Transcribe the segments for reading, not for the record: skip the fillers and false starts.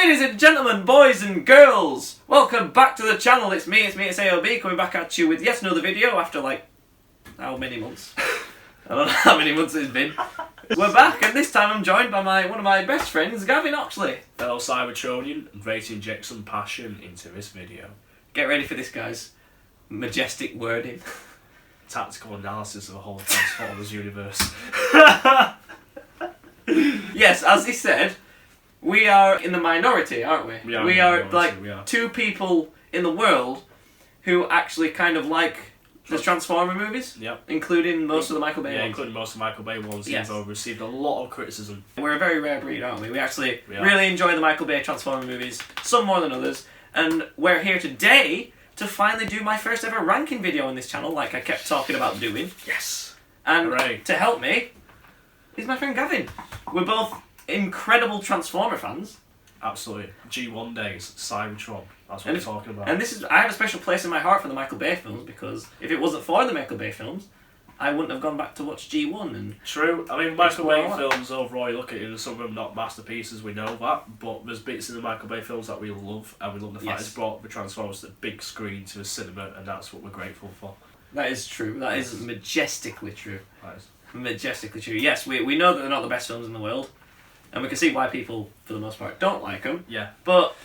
Ladies and gentlemen, boys and girls, welcome back to the channel. It's AOB, coming back at you with yet another video after like, how many months? I don't know how many months it's been. We're back, and this time I'm joined by one of my best friends, Gavin Oxley. Fellow Cybertronian, and ready to inject some passion into this video. Get ready for this, guys. Majestic wording. Tactical analysis of the whole Transformers universe. Yes, as he said, we are in the minority, aren't we? We are like two people in the world who actually kind of like the Transformer movies. Yep. Including most of the Michael Bay ones. Yeah, including most of the Michael Bay ones. Yes. They've received a lot of criticism. We're a very rare breed, aren't we? We actually really enjoy the Michael Bay Transformer movies, some more than others. And we're here today to finally do my first ever ranking video on this channel, like I kept talking about doing. Yes! And Hooray. to help me is my friend Gavin. We're both incredible Transformer fans. Absolutely. G1 days, Cybertron. That's what we're talking about. And I have a special place in my heart for the Michael Bay films, because if it wasn't for the Michael Bay films, I wouldn't have gone back to watch G1. And true. I mean, Michael Bay films overall, you look at it, and some of them not masterpieces, we know that, but there's bits in the Michael Bay films that we love, and we love the fact it's brought the Transformers to the big screen, to the cinema, and that's what we're grateful for. That is true. That is majestically true. That is. Majestically true. Yes, we know that they're not the best films in the world, and we can see why people, for the most part, don't like them. Yeah. But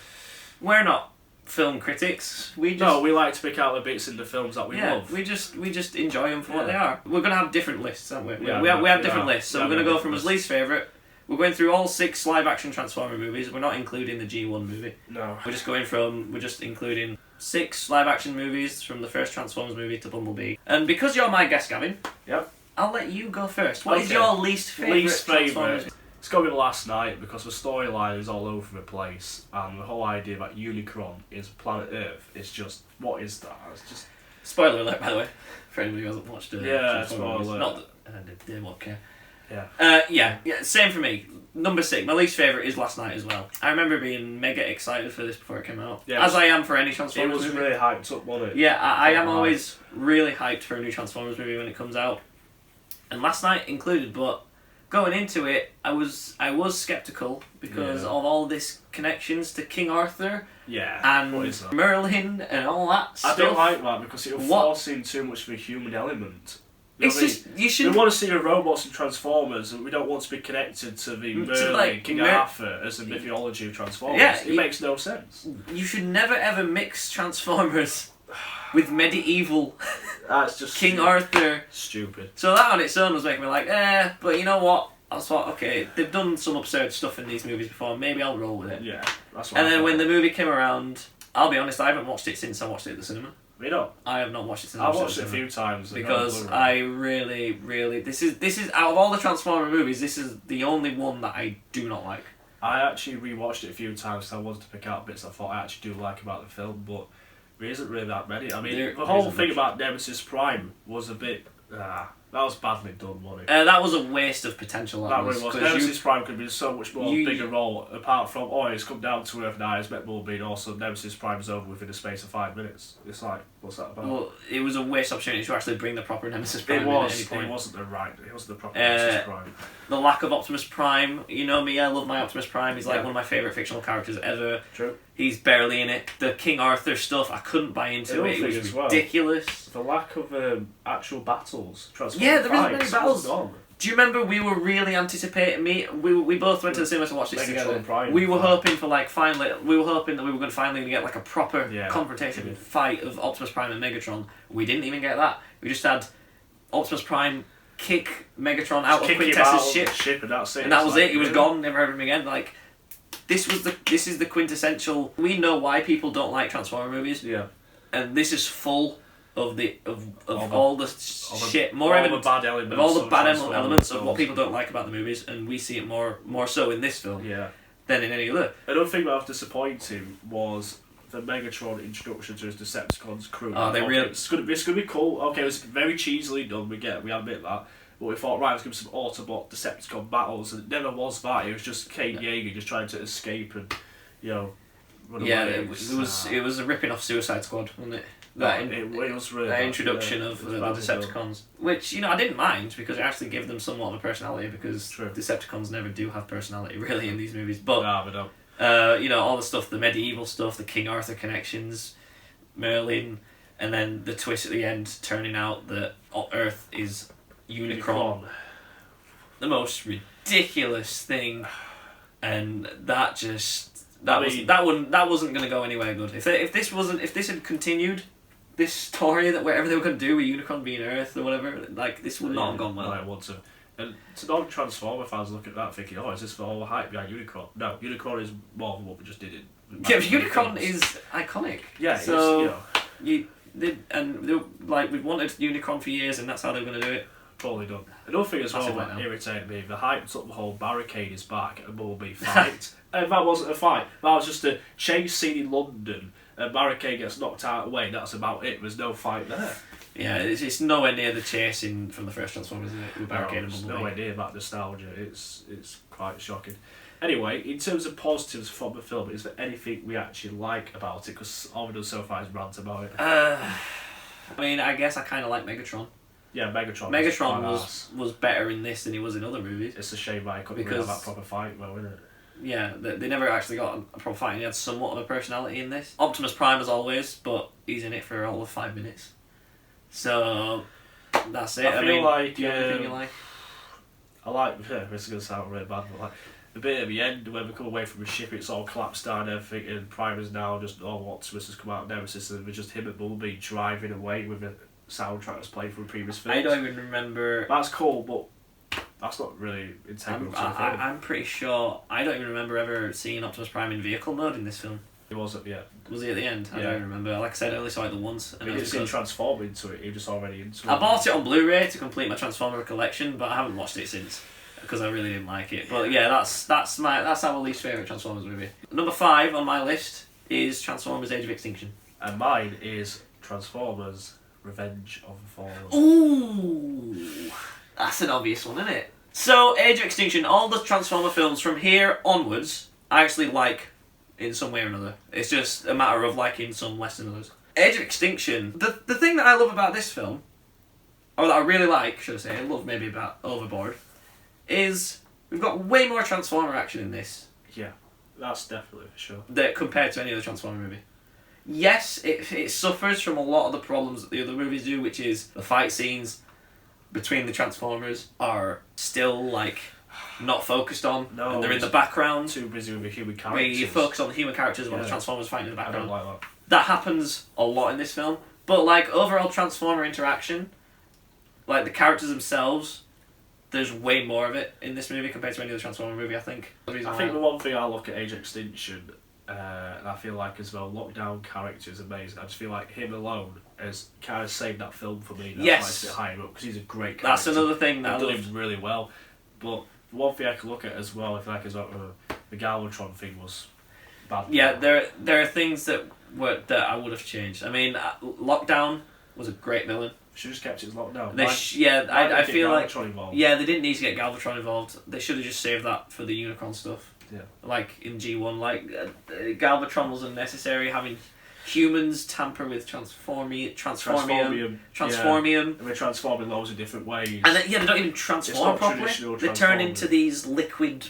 we're not film critics. We like to pick out the bits in the films that we love. We just enjoy them for what they are. We're gonna have different lists, aren't we? Yeah, we have different lists. So we're gonna go from his least favourite. We're going through all 6 live-action Transformer movies. We're not including the G1 movie. No. We're just including 6 live-action movies from the first Transformers movie to Bumblebee. And because you're my guest, Gavin. Yep. I'll let you go first. What is your least favourite? It's got to be Last Night, because the storyline is all over the place, and the whole idea that Unicron is planet Earth is just, what is that? It's just... Spoiler alert, by the way, for anybody who hasn't watched it. Yeah, spoiler alert. Not that they won't care. Yeah. Yeah, same for me. Number 6, my least favourite is Last Night as well. I remember being mega excited for this before it came out. Yeah, as I am for any Transformers movie. It was really hyped up, wasn't it? Yeah, I am always really hyped for a new Transformers movie when it comes out. And Last Night included, but going into it, I was sceptical because of all this connections to King Arthur and Merlin and all that stuff. I don't like that because it'll force in too much of a human element. You should. We want to see the robots and Transformers, and we don't want to be connected to the Merlin, King Arthur as the mythology of Transformers. Yeah, it makes no sense. You should never ever mix Transformers with medieval That's just King Arthur. Stupid. So that on its own was making me like, but you know what? I thought, okay, they've done some absurd stuff in these movies before, maybe I'll roll with it. Yeah, that's what And then when the movie came around, I'll be honest, I haven't watched it since I watched it at the cinema. You know? I have not watched it since I've watched it a few times. Because I really, this is out of all the Transformer movies, this is the only one that I do not like. I actually rewatched it a few times because I wanted to pick out bits I thought I actually do like about the film, but there isn't really that many. I mean, the whole thing about Nemesis Prime was a bit... that was badly done, wasn't it? That was a waste of potential. That really was. Nemesis Prime could be so much more bigger role, apart from, it's come down to Earth now, it's met Bumblebee, and also Nemesis Prime's over within a space of 5 minutes. It's like, what's that about? Well, it was a waste opportunity to actually bring the proper Nemesis Prime in at any point. It wasn't the proper Nemesis Prime. The lack of Optimus Prime, you know me, I love my Optimus Prime, he's like one of my favourite fictional characters ever. True. He's barely in it. The King Arthur stuff, I couldn't buy into it. It was ridiculous. The lack of actual battles. There isn't many battles. Do you remember we were really anticipating we both went to the cinema to watch this together. We were hoping for that we were going to finally get like a proper confrontation fight of Optimus Prime and Megatron. We didn't even get that. We just had Optimus Prime kick Megatron out of Quintess's ship and that's it. And that was it. He was gone. Never heard of him again. Like, this is the quintessential. We know why people don't like Transformer movies. Yeah. And this is full of all the shit, all the bad elements of what people don't like about the movies, and we see it more so in this film than in any other. Another thing that was disappointing was the Megatron introduction to his Decepticons crew. It's gonna be cool. Okay, it was very cheesily done. We admit that. But we thought, right, let's give some Autobot Decepticon battles, and it never was that. It was just Kane Yeager just trying to escape and, run away. Yeah, it was a ripping off Suicide Squad, wasn't it? It was really that introduction of the Decepticons, which I didn't mind because it actually gave them somewhat of a personality, because Decepticons never do have personality really in these movies. But no, we don't. All the stuff, the medieval stuff, the King Arthur connections, Merlin, and then the twist at the end turning out that Earth is Unicron. The most ridiculous thing, and that wasn't going to go anywhere good. If this had continued this story that whatever they were going to do with Unicron being Earth or whatever, like this would not have gone well. I want to. And to non-Transformer fans look at that thinking, is this for all the hype behind Unicron? No, Unicron is more than what we just did. Unicron is iconic. Yeah, so we've wanted Unicron for years, and that's how they were going to do it. Totally done. Another thing as well that irritated me, the hype took the whole barricade is back and Bumblebee fight. And that wasn't a fight. That was just a chase scene in London. A barricade gets knocked out of the way. That's about it. There's no fight there. Yeah, it's nowhere near the chasing from the first Transformers, isn't it? With barricade and Bumblebee. Nowhere near that nostalgia. It's quite shocking. Anyway, in terms of positives from the film, is there anything we actually like about it? Because all we've done so far is rant about it. I guess I kind of like Megatron. Yeah, Megatron was better in this than he was in other movies. It's a shame I couldn't really have that proper fight, though, isn't it? Yeah, they never actually got a proper fight, and he had somewhat of a personality in this. Optimus Prime as always, but he's in it for all of 5 minutes. So, that's it. I feel like... do you have anything you like? I like... This is going to sound really bad, but the bit at the end when we come away from the ship, it's all collapsed down and everything, and Prime is now just Optimus has come out of Nemesis, and it's just him and Bumblebee driving away with the soundtrack that's played from previous films. I don't even remember... That's cool, but that's not really integral to the film. I'm pretty sure... I don't even remember ever seeing Optimus Prime in vehicle mode in this film. He was at the end. Was he at the end? I don't remember. Like I said, I only saw it the once. And he didn't transform into it, he was just already into it. I bought it on Blu-ray to complete my Transformer collection, but I haven't watched it since. Because I really didn't like it. But yeah, that's our least favourite Transformers movie. Number 5 on my list is Transformers Age of Extinction. And mine is Transformers Revenge of the Fallen. Ooh, that's an obvious one, isn't it? So, Age of Extinction, all the Transformer films from here onwards, I actually like in some way or another. It's just a matter of liking some less than others. Age of Extinction, the thing that I love about this film, or that I really like, should I say, I love maybe about overboard, is we've got way more Transformer action in this. Yeah, that's definitely for sure. That compared to any other Transformer movie. Yes, it suffers from a lot of the problems that the other movies do, which is the fight scenes between the Transformers are still like not focused on, and they're in the background. Too busy with the human characters. Where you focus on the human characters while the Transformers fighting in the background. I don't like that. That happens a lot in this film, but like overall Transformer interaction, like the characters themselves, there's way more of it in this movie compared to any other Transformer movie, I think. I think the one thing I look at Age of Extinction, and I feel like as well, Lockdown character is amazing. I just feel like him alone has kind of saved that film for me. That's why I sit higher up, because he's a great character. That's another thing that I've done him really well. But the one thing I can look at as well, if I like as well, the Galvatron thing was bad. Yeah, there are things that I would have changed. I mean, Lockdown was a great villain. Should have just kept it as Lockdown. I feel like involved. Yeah, they didn't need to get Galvatron involved. They should have just saved that for the Unicron stuff. Yeah. Like in G1, Galvatron was unnecessary. Having humans tamper with transformium. And they're transforming loads of different ways. And they don't even transform properly. They turn into these liquid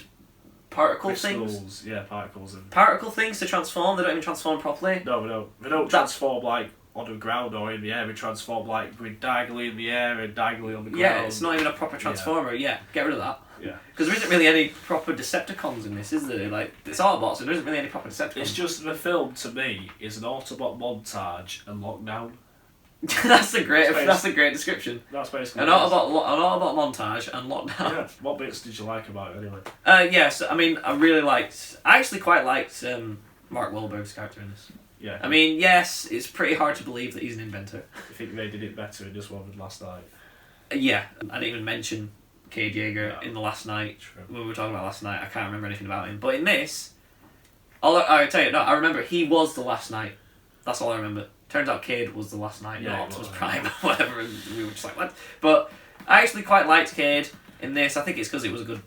particle things. Yeah, particles. Particle things to transform. They don't even transform properly. No. They don't transform like on the ground or in the air. They transform like with diagonally in the air and diagonally on the ground. Yeah, it's not even a proper transformer. Yeah, get rid of that. Yeah. Because there isn't really any proper Decepticons in this, is there? Like, it's Autobots, and there isn't really any proper Decepticons. It's just the film, to me, is an Autobot montage and Lockdown. That's a great description. That's basically an Autobot montage and Lockdown. Yeah. What bits did you like about it, anyway? Yes, I mean, I actually quite liked Mark Wahlberg's character in this. Yeah. I mean, yes, it's pretty hard to believe that he's an inventor. I think they did it better in this one than last night. Yeah, I didn't even mention Cade Yeager in the Last Night. True. When we were talking about Last Night, I can't remember anything about him. But in this, I tell you, no, I remember he was the Last Night. That's all I remember. Turns out Cade was the Last Night, not Optimus Prime or whatever. And we were just like, what? But I actually quite liked Cade in this. I think it's because it was a good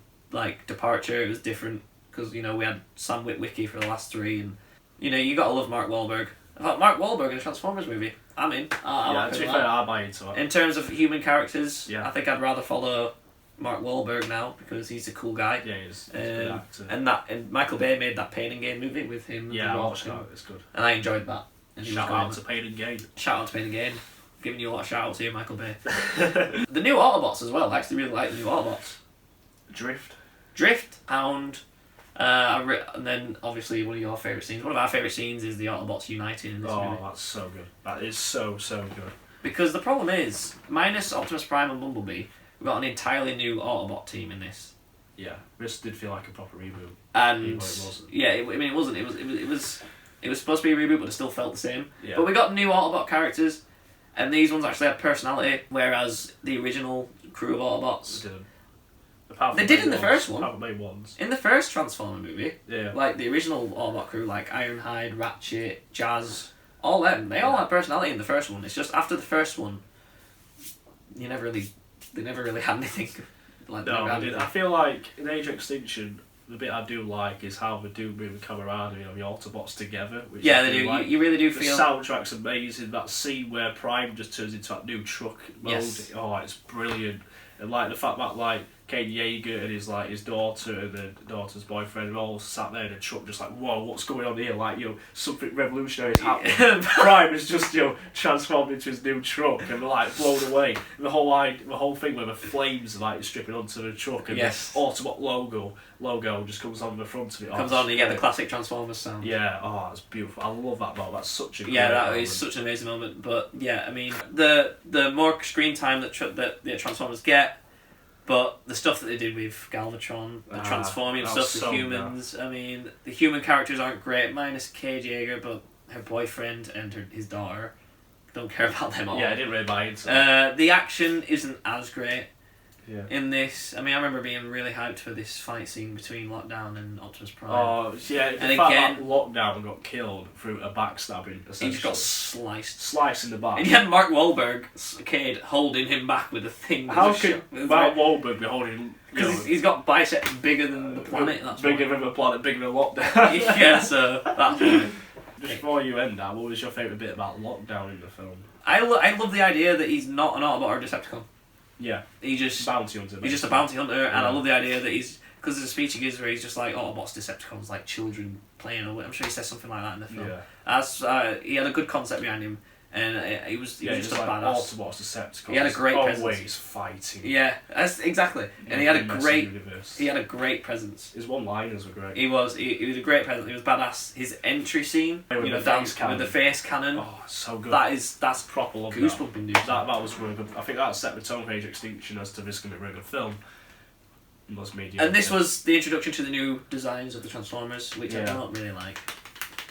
departure. It was different because we had Sam Witwicky for the last 3, and you gotta love Mark Wahlberg. I thought Mark Wahlberg in a Transformers movie. I'm in. To be fair, I buy into it. In terms of human characters, I think I'd rather follow Mark Wahlberg now because he's a cool guy. Yeah, he's a good actor. And Michael Bay made that Pain and Gain movie with him. Yeah, I watched that. It's good. And I enjoyed that. And shout out to Pain and Gain. Shout out to Pain and Gain. Giving you a lot of shout outs here, Michael Bay. The new Autobots as well. I actually really like the new Autobots. Drift, Hound, and then obviously one of your favourite scenes. One of our favourite scenes is the Autobots uniting in this movie. Oh, that's so good. That is so good. Because the problem is, minus Optimus Prime and Bumblebee, we've got an entirely new Autobot team in this. Yeah, this did feel like a proper reboot. And it wasn't. Yeah, it wasn't. It was supposed to be a reboot, but it still felt the same. Yeah. But we got new Autobot characters, and these ones actually had personality, whereas the original crew of Autobots didn't. They did in the first one. Apart from the main ones. In the first Transformer movie, yeah, like the original Autobot crew, like Ironhide, Ratchet, Jazz, all them, they all had personality in the first one. It's just after the first one, they never really had anything. Like no, I feel like in Age of Extinction, the bit I do like is how they do bring the camaraderie of the Autobots together. Which they do. Like. You really do feel. The soundtrack's amazing. That scene where Prime just turns into that new truck mode. Yes. Oh, it's brilliant. And like the fact that like Kane Yeager and his daughter and the daughter's boyfriend all sat there in a truck, just like, whoa, what's going on here? Like, something revolutionary is happening. Prime is just transformed into his new truck and like blown away. And the whole thing where the flames like stripping onto the truck and the Autobot logo just comes on the front of it. Comes on, and you get the classic Transformers sound. Yeah, oh, that's beautiful. I love that moment. That's such a great that is such an amazing moment. But yeah, I mean, the more screen time that the Transformers get. But the stuff that they did with Galvatron, the transforming stuff, the humans, I mean, the human characters aren't great, minus Kate Yeager, but her boyfriend and his daughter, don't care about them at all. Yeah, I didn't really buy into it. The action isn't as great in this. I mean, I remember being really hyped for this fight scene between Lockdown and Optimus Prime. Oh, yeah, the fact that Lockdown got killed through a backstabbing, essentially. He just got sliced. Sliced in the back. And you had Mark Wahlberg, Cade, holding him back with a thing. How could Mark Wahlberg be holding... Because he's got biceps bigger than the planet. That's bigger than the planet, bigger than Lockdown. Yeah, so that's why. Just before you end that, what was your favourite bit about Lockdown in the film? I love the idea that he's not an Autobot or a Decepticon. Yeah. He's just bounty hunter. He's just a bounty hunter, and I love the idea that he's... Because there's a speech he gives where he's just like, Autobots, Decepticons, like children playing, or I'm sure he says something like that in the film. Yeah. He had a good concept behind him, and he was just a like badass. Autobots, Decepticons. He had a great presence. Always fighting. Yeah, exactly. And he had a great presence. His one-liners were great. He was a great presence. He was badass. His entry scene, with the face cannon. Oh, so good. That's proper love. Goosebumping, dude. That was really good. I think that set the tone for Age of Extinction as to this going to be a really good film. And this was the introduction to the new designs of the Transformers, which I don't really like.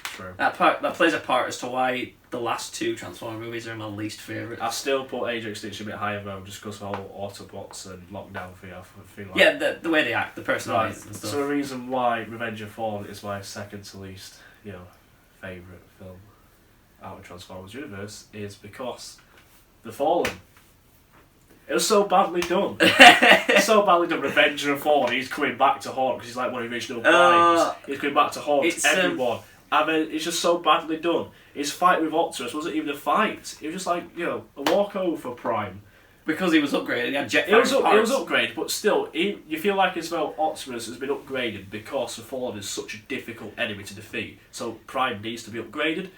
True. That plays a part as to why the last two Transformer movies are my least favourite. I still put Age of Extinction a bit higher though, just because of all Autobots and Lockdown for you. I feel like the way they act, the personalities and stuff. So the reason why Revenge of Fallen is my second to least, favourite film out of Transformers universe is because The Fallen. It was so badly done. So badly done. Revenge of Fallen. He's coming back to haunt because he's like one of the original primes. He's coming back to haunt everyone. And then it's just so badly done. His fight with Optimus wasn't even a fight. It was just like, a walkover for Prime. Because he was upgraded, he had jetpack. It was upgraded, but still, you feel like as though Optimus has been upgraded because the Fallen is such a difficult enemy to defeat. So Prime needs to be upgraded.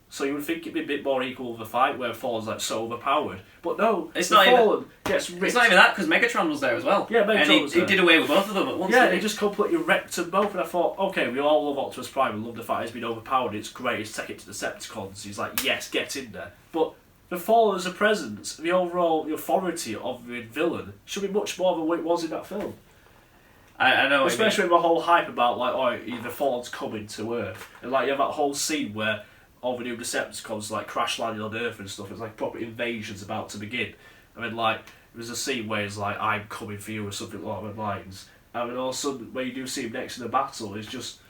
So you would think it'd be a bit more equal of a fight where Fallen's like so overpowered. But no, Fallen gets ripped. It's not even that, because Megatron was there as well. Yeah, Megatron was there. He did away with both of them at once. Yeah, he just completely wrecked them both. And I thought, okay, we all love Optimus Prime and love the fact he's been overpowered. It's great, he's taking it to the Decepticons. He's like, yes, get in there. But the Fallen as a presence, the overall authority of the villain, should be much more than what it was in that film. I know. Especially with the whole hype about, like, the Fallen's coming to Earth. And, like, you have that whole scene where all the new Decepticons like crash landing on Earth and stuff. It's like proper invasion's about to begin. I mean, like there's a scene where it's like I'm coming for you or something along those lines. And then all of a sudden, when you do see him next in the battle, it's just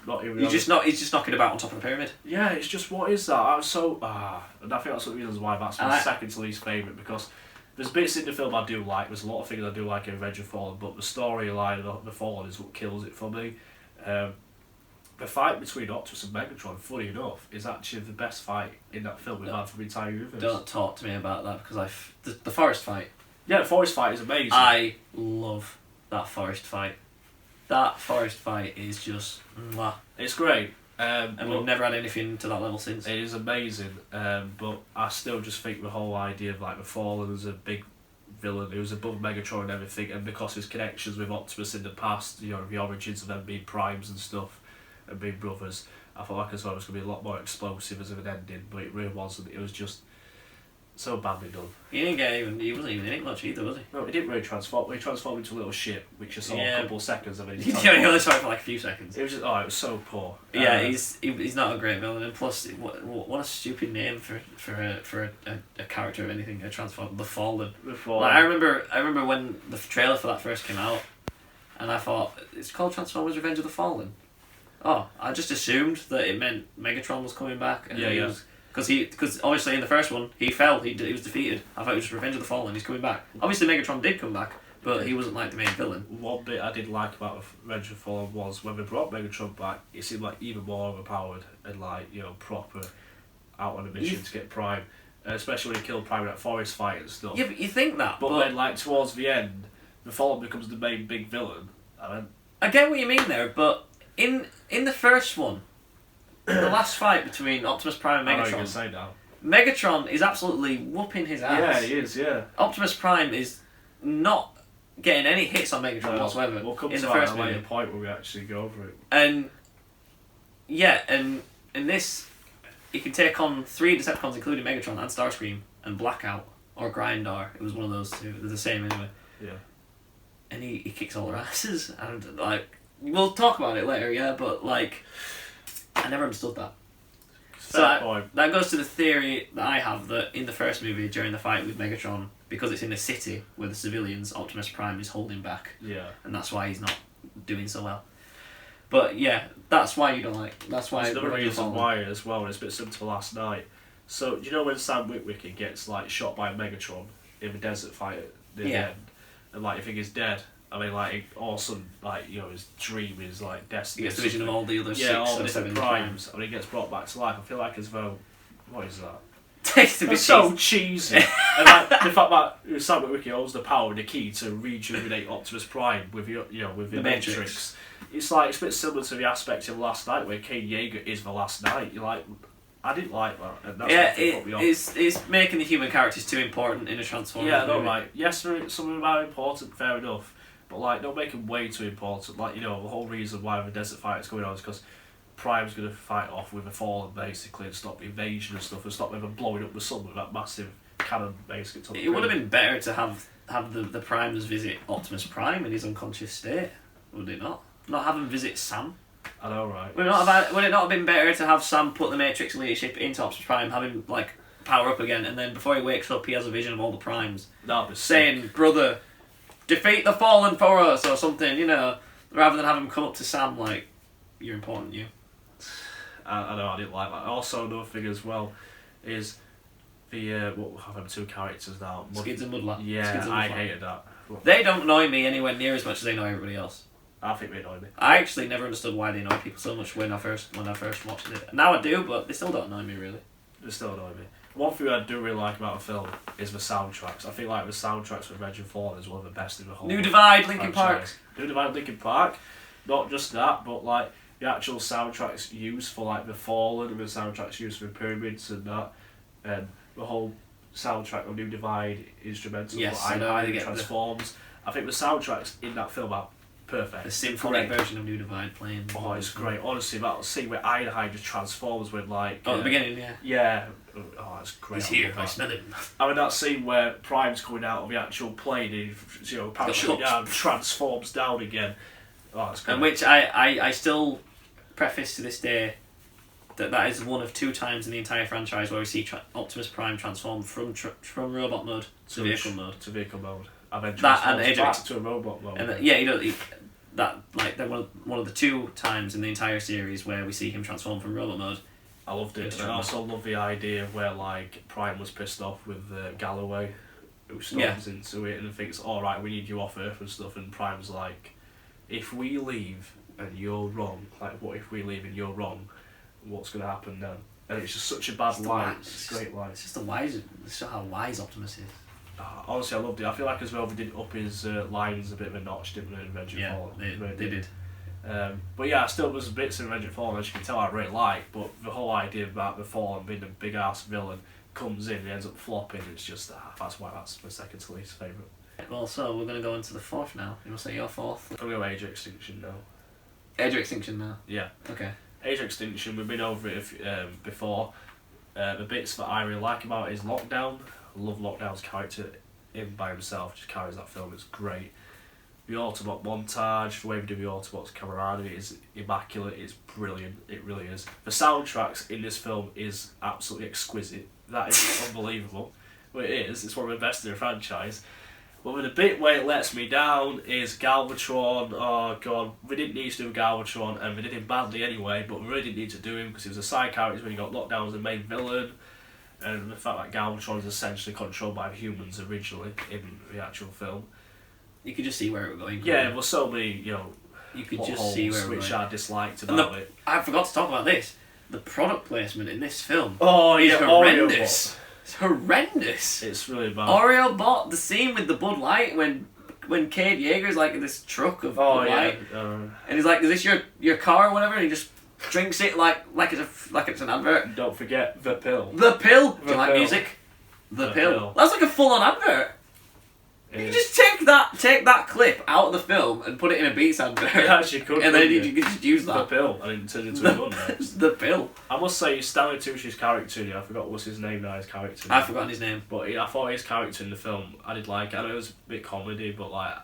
not even. He's just knocking about on top of the pyramid. Yeah, it's just what is that? I was so and I think that's one of the reasons why that's my second to least favourite, because there's bits in the film I do like. There's a lot of things I do like in Revenge of Fallen, but the storyline of the Fallen is what kills it for me. The fight between Optimus and Megatron, funny enough, is actually the best fight in that film we've had for the entire universe. Don't talk to me about that, because the forest fight. Yeah, the forest fight is amazing. I love that forest fight. That forest fight is just mwah. It's great. And we've never had anything to that level since. It is amazing, but I still just think the whole idea of like the Fallen as a big villain who was above Megatron and everything, and because his connections with Optimus in the past, you know, the origins of them being primes and stuff, and being brothers, I thought like as well it was going to be a lot more explosive as of an ending, but it really wasn't. It was just so badly done. He wasn't even in it much either, was he? No, he didn't really transform. He transformed into a little ship, which I saw a couple of seconds of it. He only saw it for like a few seconds. It was just, it was so poor. Yeah, he's not a great villain, and plus, what a stupid name for a character of anything. A transform, the Fallen. The Fallen. Like, I remember when the trailer for that first came out, and I thought it's called Transformers: Revenge of the Fallen. Oh, I just assumed that it meant Megatron was coming back. And Because obviously in the first one he fell, he was defeated. I thought it was just Revenge of the Fallen. He's coming back. Obviously Megatron did come back, but he wasn't like the main villain. One bit I did like about Revenge of the Fallen was when they brought Megatron back, it seemed like even more overpowered and like, you know, proper out on a mission to get Prime, especially when he killed Prime in that forest fight and stuff. Yeah, but you think that, but then like towards the end, the Fallen becomes the main big villain. I get what you mean there, but in the first one, the last fight between Optimus Prime and Megatron. I know you're gonna say now. Megatron is absolutely whooping his ass. Yeah, he is. Yeah. Optimus Prime is not getting any hits on Megatron whatsoever. We'll come in to the first movie. The point where we actually go over it. And yeah, and in this, he can take on 3 Decepticons, including Megatron and Starscream and Blackout or Grindar. It was one of those two. They're the same anyway. Yeah. And he kicks all their asses, and like we'll talk about it later. Yeah, but like. I never understood that. That goes to the theory that I have that in the first movie, during the fight with Megatron, because it's in a city where the civilians, Optimus Prime is holding back. Yeah. And that's why he's not doing so well. But yeah, that's why you don't like. That's why. There's another reason why as well, and it's a bit similar to last night. So do you know when Sam Witwicky gets like shot by Megatron in the desert fight near the end, and like you think he's dead? I mean, like, awesome, like, you know, his dream is, like, destiny. He gets the vision of all the other 6 all or the 7 primes, and he gets brought back to life. I feel like as though, what is that? It's so cheesy. And like, the fact that Sam Witwicky owns the power and the key to rejuvenate Optimus Prime with, you know, with the Matrix. It's like, it's a bit similar to the aspect of Last Night where Kane Yeager is the Last Night. You're like, I didn't like that. And that's it's making the human characters too important in a Transformers movie. Yeah, no, right. Yes, some of them are important, fair enough. But like, don't make them way too important. Like, you know, the whole reason why the desert fight is going on is because Prime's going to fight off with a Fallen basically and stop the invasion and stuff and stop them blowing up the sun with that massive cannon basically. It would have been better to have the Primes visit Optimus Prime in his unconscious state, would it not? Not have him visit Sam. I know, right? Would it not have been better to have Sam put the Matrix leadership into Optimus Prime, have him like power up again, and then before he wakes up, he has a vision of all the Primes saying, "Brother, defeat the Fallen for us," or something, you know, rather than have him come up to Sam like, "You're important, you." I know, I didn't like that. Also, another thing as well is the what have them 2 characters now? Skids and Mudlat. Yeah, I hated that. They don't annoy me anywhere near as much as they annoy everybody else. I think they annoy me. I actually never understood why they annoy people so much when I first watched it. Now I do, but they still don't annoy me really. They still annoy me. One thing I do really like about the film is the soundtracks. I think like the soundtracks for Revenge of the Fallen is one of the best in the whole. New Divide, Linkin Park. New Divide, Linkin Park. Not just that, but like the actual soundtracks used for like the Fallen and the soundtracks used for the Pyramids and that, and the whole soundtrack of New Divide instrumental. Yes, I know. I get Transforms. I think the soundtracks in that film are perfect. The symphonic version of New Divide playing. Oh, it's great. Honestly, that scene where Ironhide just transforms with like. Oh, at the beginning, yeah. Yeah. Oh, that's great. He's here. I smell him. I mean, that scene where Prime's coming out of the actual plane, and you know, parachute down, transforms down again. Oh, that's great. And which I still preface to this day that is one of 2 times in the entire franchise where we see Optimus Prime transform from robot mode to vehicle mode. To vehicle mode. And then transforms back to a robot mode. And yeah, you know, that like they're one of the 2 times in the entire series where we see him transform from robot mode. I loved it. And I also love the idea where like Prime was pissed off with Galloway, who storms into it and thinks, "All right, we need you off Earth and stuff." And Prime's like, "If we leave and you're wrong, like what if we leave and you're wrong? What's gonna happen then?" And it's just such a bad line. It's a great line. It's just how wise Optimus is. Honestly, I loved it. I feel like as well they did up his lines a bit of a notch, didn't they, in Revenge of Fallen? They did. But yeah, still was bits in Revenge of Fallen, as you can tell, I really like. But the whole idea about the Fallen being a big ass villain comes in, and ends up flopping. It's just that's why that's my second to least favourite. Well, so we're gonna go into the fourth now. You want to say your fourth? I'm gonna go Age of Extinction now. Age of Extinction now. Yeah. Okay. Age of Extinction. We've been over it before. The bits that I really like about it is Lockdown. I love Lockdown's character. Him by himself just carries that film. It's great. The Autobot montage, the way we do the Autobots camaraderie is immaculate. It's brilliant. It really is. The soundtracks in this film is absolutely exquisite. That is unbelievable. Well, it is. It's one of the best in the franchise. But the bit where it lets me down is Galvatron. Oh god, we didn't need to do Galvatron, and we did him badly anyway. But we really didn't need to do him because he was a side character when he got locked down as the main villain. And the fact that Galvatron is essentially controlled by humans originally in the actual film. You could just see where it was going. Yeah, well, so many, you could just see where it was which going. I disliked about it. I forgot to talk about this. The product placement in this film. Oh yeah, is horrendous. It's horrendous. It's really bad. Oreo bought the scene with the Bud Light when Cade Yeager's like in this truck of Bud Light, and he's like, "Is this your car or whatever?" And he just drinks it like it's an advert. Don't forget the pill. The pill. Do you like music? The pill. That's like a full-on advert. You just take that clip out of the film and put it in a Beats advert. It actually could. And then you can just use that. The pill, and it turned into a gun now. The pill. I must say, Stanley Tucci's character, I forgot what's his name now, his character. I've forgotten his name. But I thought his character in the film, I did like it. I know it was a bit comedy, but like,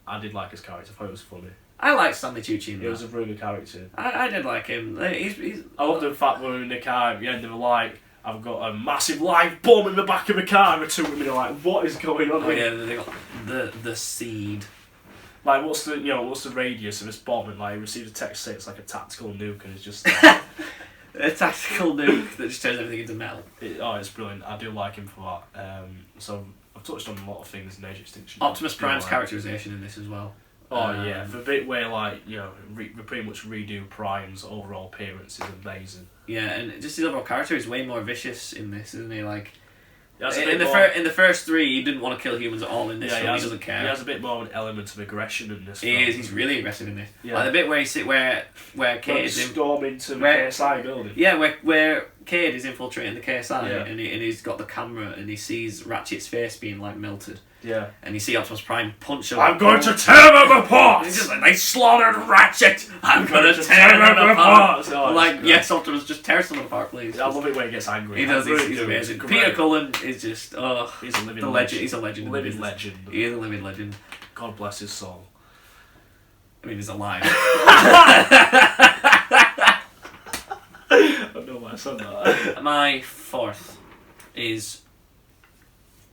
I did like his character. I thought it was funny. I like Stanley Tucci in that. He was a really good character. I did like him. I love the fact we're in the car at the end of the light. I've got a massive live bomb in the back of the car, and the two women are like, "What is going on?" Oh yeah, they got the seed. Like, what's the radius of this bomb? And like, he receives a text saying it's like a tactical nuke, and it's just a tactical nuke that just turns everything into metal. It's brilliant. I do like him for that. So I've touched on a lot of things in Age of Extinction. Optimus Prime's characterisation in this as well. Oh yeah, the bit where like we pretty much redo Prime's overall appearance is amazing. Yeah, and just his overall character is way more vicious in this, isn't he? Like in the first three, he didn't want to kill humans at all. In this, film, he doesn't care. He has a bit more of an element of aggression in this. He is. He's really aggressive in this. Yeah. Like the bit where Cade is storm into the KSI building. Yeah, where Cade is infiltrating the KSI, and he's got the camera and he sees Ratchet's face being like melted. Yeah. And you see Optimus Prime punch him. I'm going to tear them apart! He's just like, they slaughtered Ratchet! I'm going to tear them apart! Yes, Optimus, just tear someone apart, please. I love it when he gets angry. He does, he's amazing. Peter Cullen is just, he's a living legend. He's a legend. Living legend. He is a living legend. God bless his soul. I mean, he's alive. I don't know why I said that. My fourth is...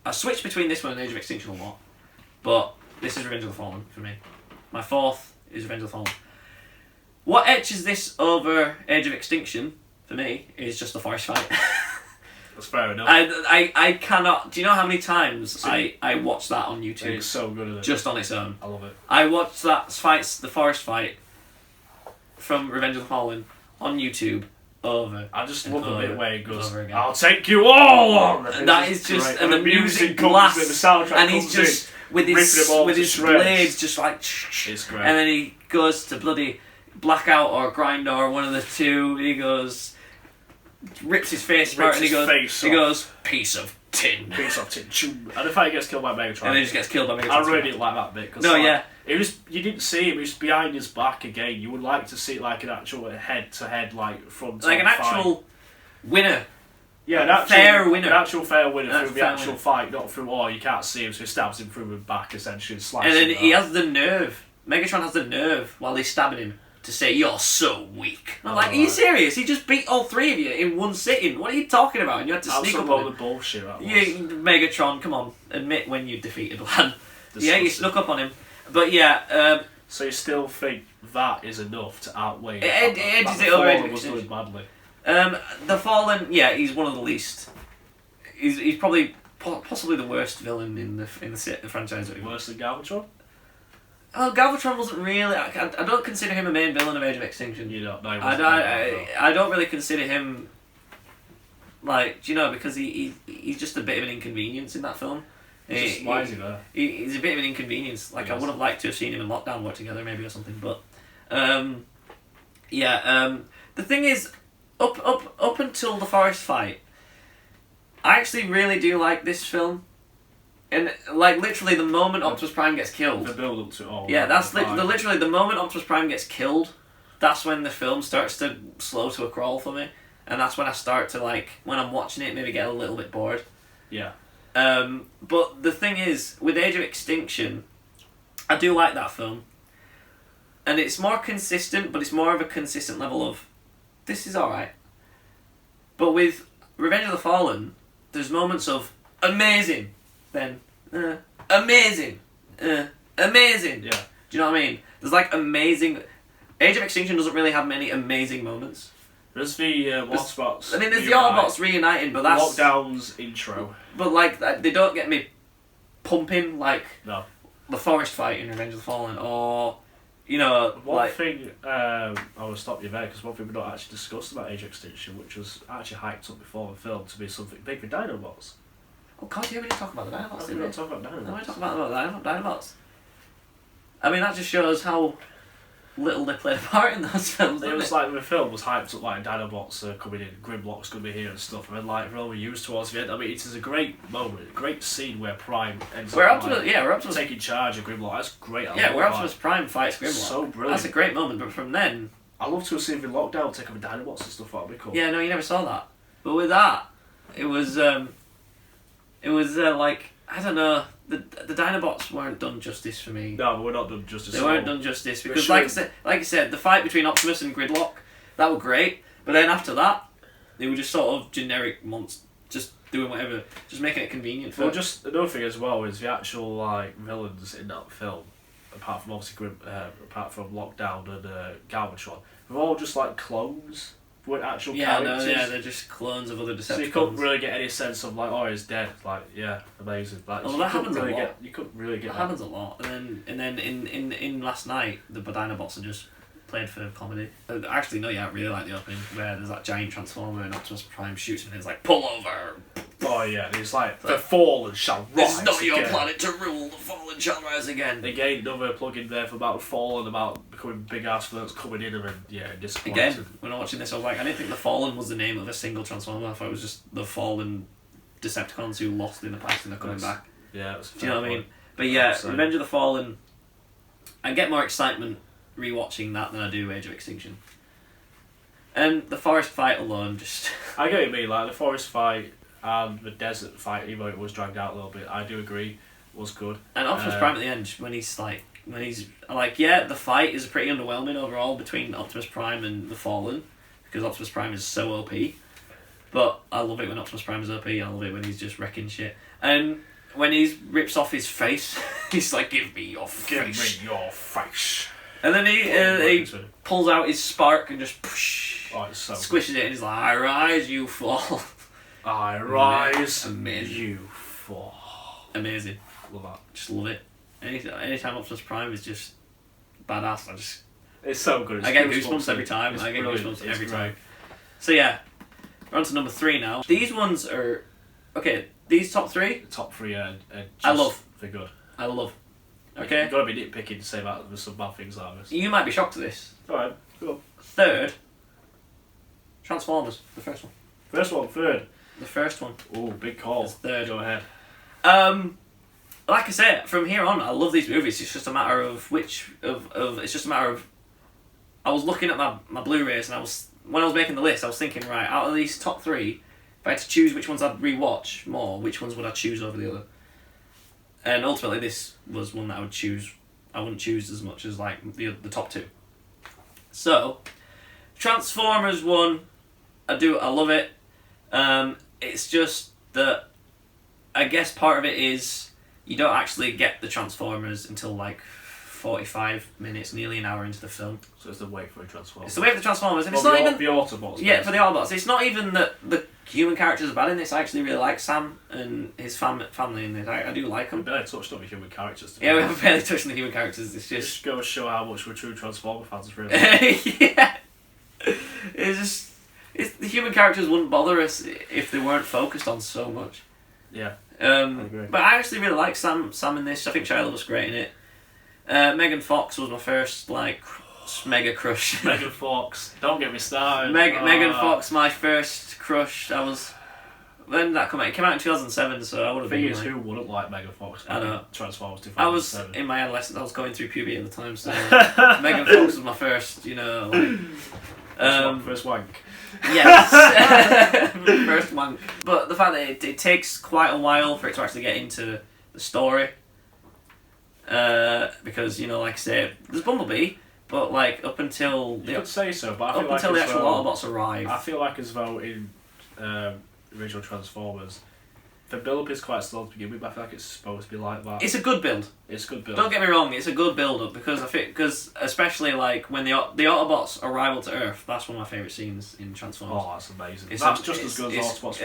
I switch between this one and Age of Extinction a lot, but this is Revenge of the Fallen for me. My fourth is Revenge of the Fallen. What etches this over Age of Extinction for me is just the forest fight. That's fair enough. I cannot. Do you know how many times I watched that on YouTube? It's so good, isn't it? Just on its own. I love it. I watched the forest fight from Revenge of the Fallen on YouTube. I just love the bit where he goes, "I'll take you all on." And that is just, and the music blasts, the soundtrack and he's just with his blades, just like, it's great. And then he goes to bloody Blackout or Grinder or one of the two. And he goes, rips his face apart, and he goes, "Piece of tin." Piece of tin. And the fact he gets killed by Megatron. And then he just gets killed by Megatron. I really didn't like that bit. Cause it was, you didn't see him, he was behind his back again. You would like to see like an actual head-to-head, like front like an actual winner. Yeah, an actual fair winner. An actual fair winner through the actual fight, not through, you can't see him, so he stabs him through the back essentially and slices him. And then he has the nerve, Megatron has the nerve while he's stabbing him to say, "You're so weak." I'm like, are you serious? He just beat all three of you in one sitting. What are you talking about? And you had to sneak up on him. Bullshit that was. Yeah, Megatron, come on, admit when you defeated one. Yeah, you snuck up on him. But yeah, so you still think that is enough to outweigh it edges it over. Was doing badly. The Fallen, yeah, he's one of the least. He's probably possibly the worst villain in the franchise. Worse than Galvatron? Oh, Galvatron wasn't really. I don't consider him a main villain of Age of Extinction. You don't. No, I don't really consider him. Like, do you know, because he's just a bit of an inconvenience in that film. Why is he there? He's a bit of an inconvenience. Like, I would have liked to have seen him and Lockdown work together, maybe, or something. But, the thing is, up until the forest fight, I actually really do like this film. And, like, literally the moment Optimus Prime gets killed... The build-up to it all. Yeah, that's literally the moment Optimus Prime gets killed, that's when the film starts to slow to a crawl for me. And that's when I start to, like, when I'm watching it, maybe get a little bit bored. Yeah. But the thing is, with Age of Extinction, I do like that film. And it's more consistent, but it's more of a consistent level of, this is alright. But with Revenge of the Fallen, there's moments of amazing, then amazing, amazing. Yeah. Do you know what I mean? There's like amazing... Age of Extinction doesn't really have many amazing moments. There's the Autobots. I mean, there's the Autobots reuniting, but that's... Lockdown's intro. But, like, they don't get me pumping, like... No. The forest fight in Revenge of the Fallen, or... You know, one thing, I will stop you there, because one thing we don't actually discuss about Age of Extinction, which was actually hyped up before the film to be something big with Dinobots. Oh god, yeah, we didn't talk about the Dinobots, did we? We don't talk about Dinobots. No, we talk about the Dinobots. I mean, that just shows how little they played a part in those films, It was like the film was hyped up, like Dinobots coming in, Grimlock's going to be here and stuff, and then like really used towards the end. I mean, it is a great moment, a great scene where Prime ends up taking charge of Grimlock. That's great. Where Optimus Prime fights Grimlock. So brilliant. That's a great moment, but from then... I love to have seen the Lockdown take over Dinobots and stuff. That would be cool. Yeah, no, you never saw that. But with that, it was like, I don't know, the Dinobots weren't done justice for me. No, we're not done justice. They weren't done justice because, like I said, the fight between Optimus and Gridlock, that were great. But then after that, they were just sort of generic monsters, just doing whatever, just making it convenient for. Well, just another thing as well is the actual like villains in that film, apart from obviously apart from Lockdown and Galvatron, they're all just like clones. Weren't actual characters. They're just clones of other Decepticons. So you couldn't really get any sense of like, oh, he's dead. Like, yeah, amazing. Like, that happens a lot. You couldn't really get. That happens a lot, and then in Last Night, the Dinobots are just played for comedy. Actually, no, I really like the opening where there's that giant transformer and Optimus Prime shoots him and he's like, pull over. Oh yeah, and he's like, the fallen shall rise. This is not your planet to rule. The fallen shall rise again. Again, another plug in there for about the fallen, about becoming big ass villains coming in and disappointed. Again, when I'm watching this, I was like, I didn't think the Fallen was the name of a single Transformer. I thought it was just the fallen Decepticons who lost in the past and they're coming back. Yeah, that's do you know what I mean? But yeah, Revenge of the Fallen, I get more excitement rewatching that than I do Age of Extinction. And the forest fight alone just... I get what you mean, like the forest fight and the desert fight, even though it was dragged out a little bit, I do agree, was good. And Optimus Prime at the end, when he's like, the fight is pretty underwhelming overall between Optimus Prime and the Fallen, because Optimus Prime is so OP. But I love it when Optimus Prime is OP, I love it when he's just wrecking shit. And when he rips off his face, he's like, give me your face. Give me your face. And then he pulls out his spark and just squishes it and he's like, I rise, you fall. I rise, amazing. You fall. Amazing. Love that. Just love it. Anytime Optimus Prime is just badass, it's so good. I get goosebumps every time. Every time. So yeah, we're on to number 3 now. These ones are... Okay, these top 3? The top 3 are I love. They're good. I love. Okay? You've got to be nitpicking to say that there's some bad things like this. You might be shocked at this. Alright, cool. 3rd, Transformers, the first one. First one, 3rd. The first one. Oh, big call. It's 3rd. Go ahead. Like I said, from here on, I love these movies. It's just a matter of it's just a matter of... I was looking at my Blu-rays and when I was making the list, I was thinking, right, out of these top 3, if I had to choose which ones I'd rewatch more, which ones would I choose over the other? And ultimately, this was one that I would choose. I wouldn't choose as much as like the top 2. So, Transformers 1, I love it. It's just that I guess part of it is you don't actually get the Transformers until like 45 minutes, nearly an hour into the film. So it's the wait for the Transformers. It's the wait for the Transformers, and it's not even the Autobots. Yeah, for the Autobots. It's not even that the human characters are bad in this. I actually really like Sam and his family in this. I do like them. We barely touched on the human characters. Yeah, we haven't barely touched on the human characters. It's just goes to show how much we're true Transformer fans, really. Yeah, the human characters wouldn't bother us if they weren't focused on so much. Yeah. But I actually really like Sam in this. I think Shia LaBeouf's great in it. Megan Fox was my first mega crush. Megan Fox, don't get me started. Megan Fox, my first crush. When did that come out? It came out in 2007, so I would have been. Who wouldn't like Megan Fox? I know. Transformers 2007. I was in my adolescence. I was going through puberty at the time, so Megan Fox was my first. First wank. Yes, first wank. But the fact that it takes quite a while for it to actually get into the story, because like I say, there's Bumblebee, but up until you could say so, but I feel until the actual Autobots arrive, I feel like as though in original Transformers, the build-up is quite slow to begin with, but I feel like it's supposed to be like that. It's a good build. Don't get me wrong, it's a good build-up, because especially when the Autobots arrival to Earth, that's one of my favourite scenes in Transformers. Oh, that's amazing. That's just as good as Autobots.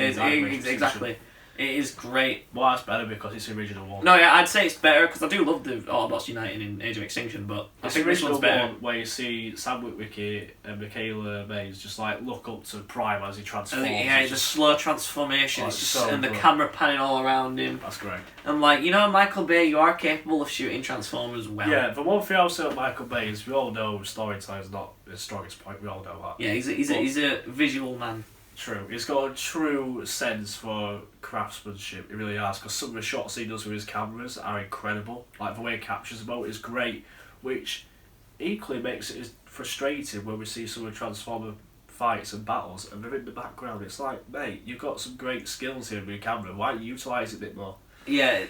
Exactly. It is great. Well, that's better because it's the original one. No, yeah, I'd say it's better because I do love the Autobots uniting in Age of Extinction, but I think this one's better. One where you see Sam Witwicky and Michaela Mays just look up to Prime as he transforms. The slow transformation, the camera panning all around him. That's great. And Michael Bay, you are capable of shooting Transformers well. Yeah, the one thing I'll say about Michael Bay is we all know storytelling is not his strongest point. We all know that. Yeah, he's a visual man. True. He's got a true sense for craftsmanship. He really has, because some of the shots he does with his cameras are incredible. The way he captures them out is great, which equally makes it frustrating when we see some of the Transformer fights and battles and they're in the background. It's mate, you've got some great skills here with your camera. Why don't you utilise it a bit more? Yeah,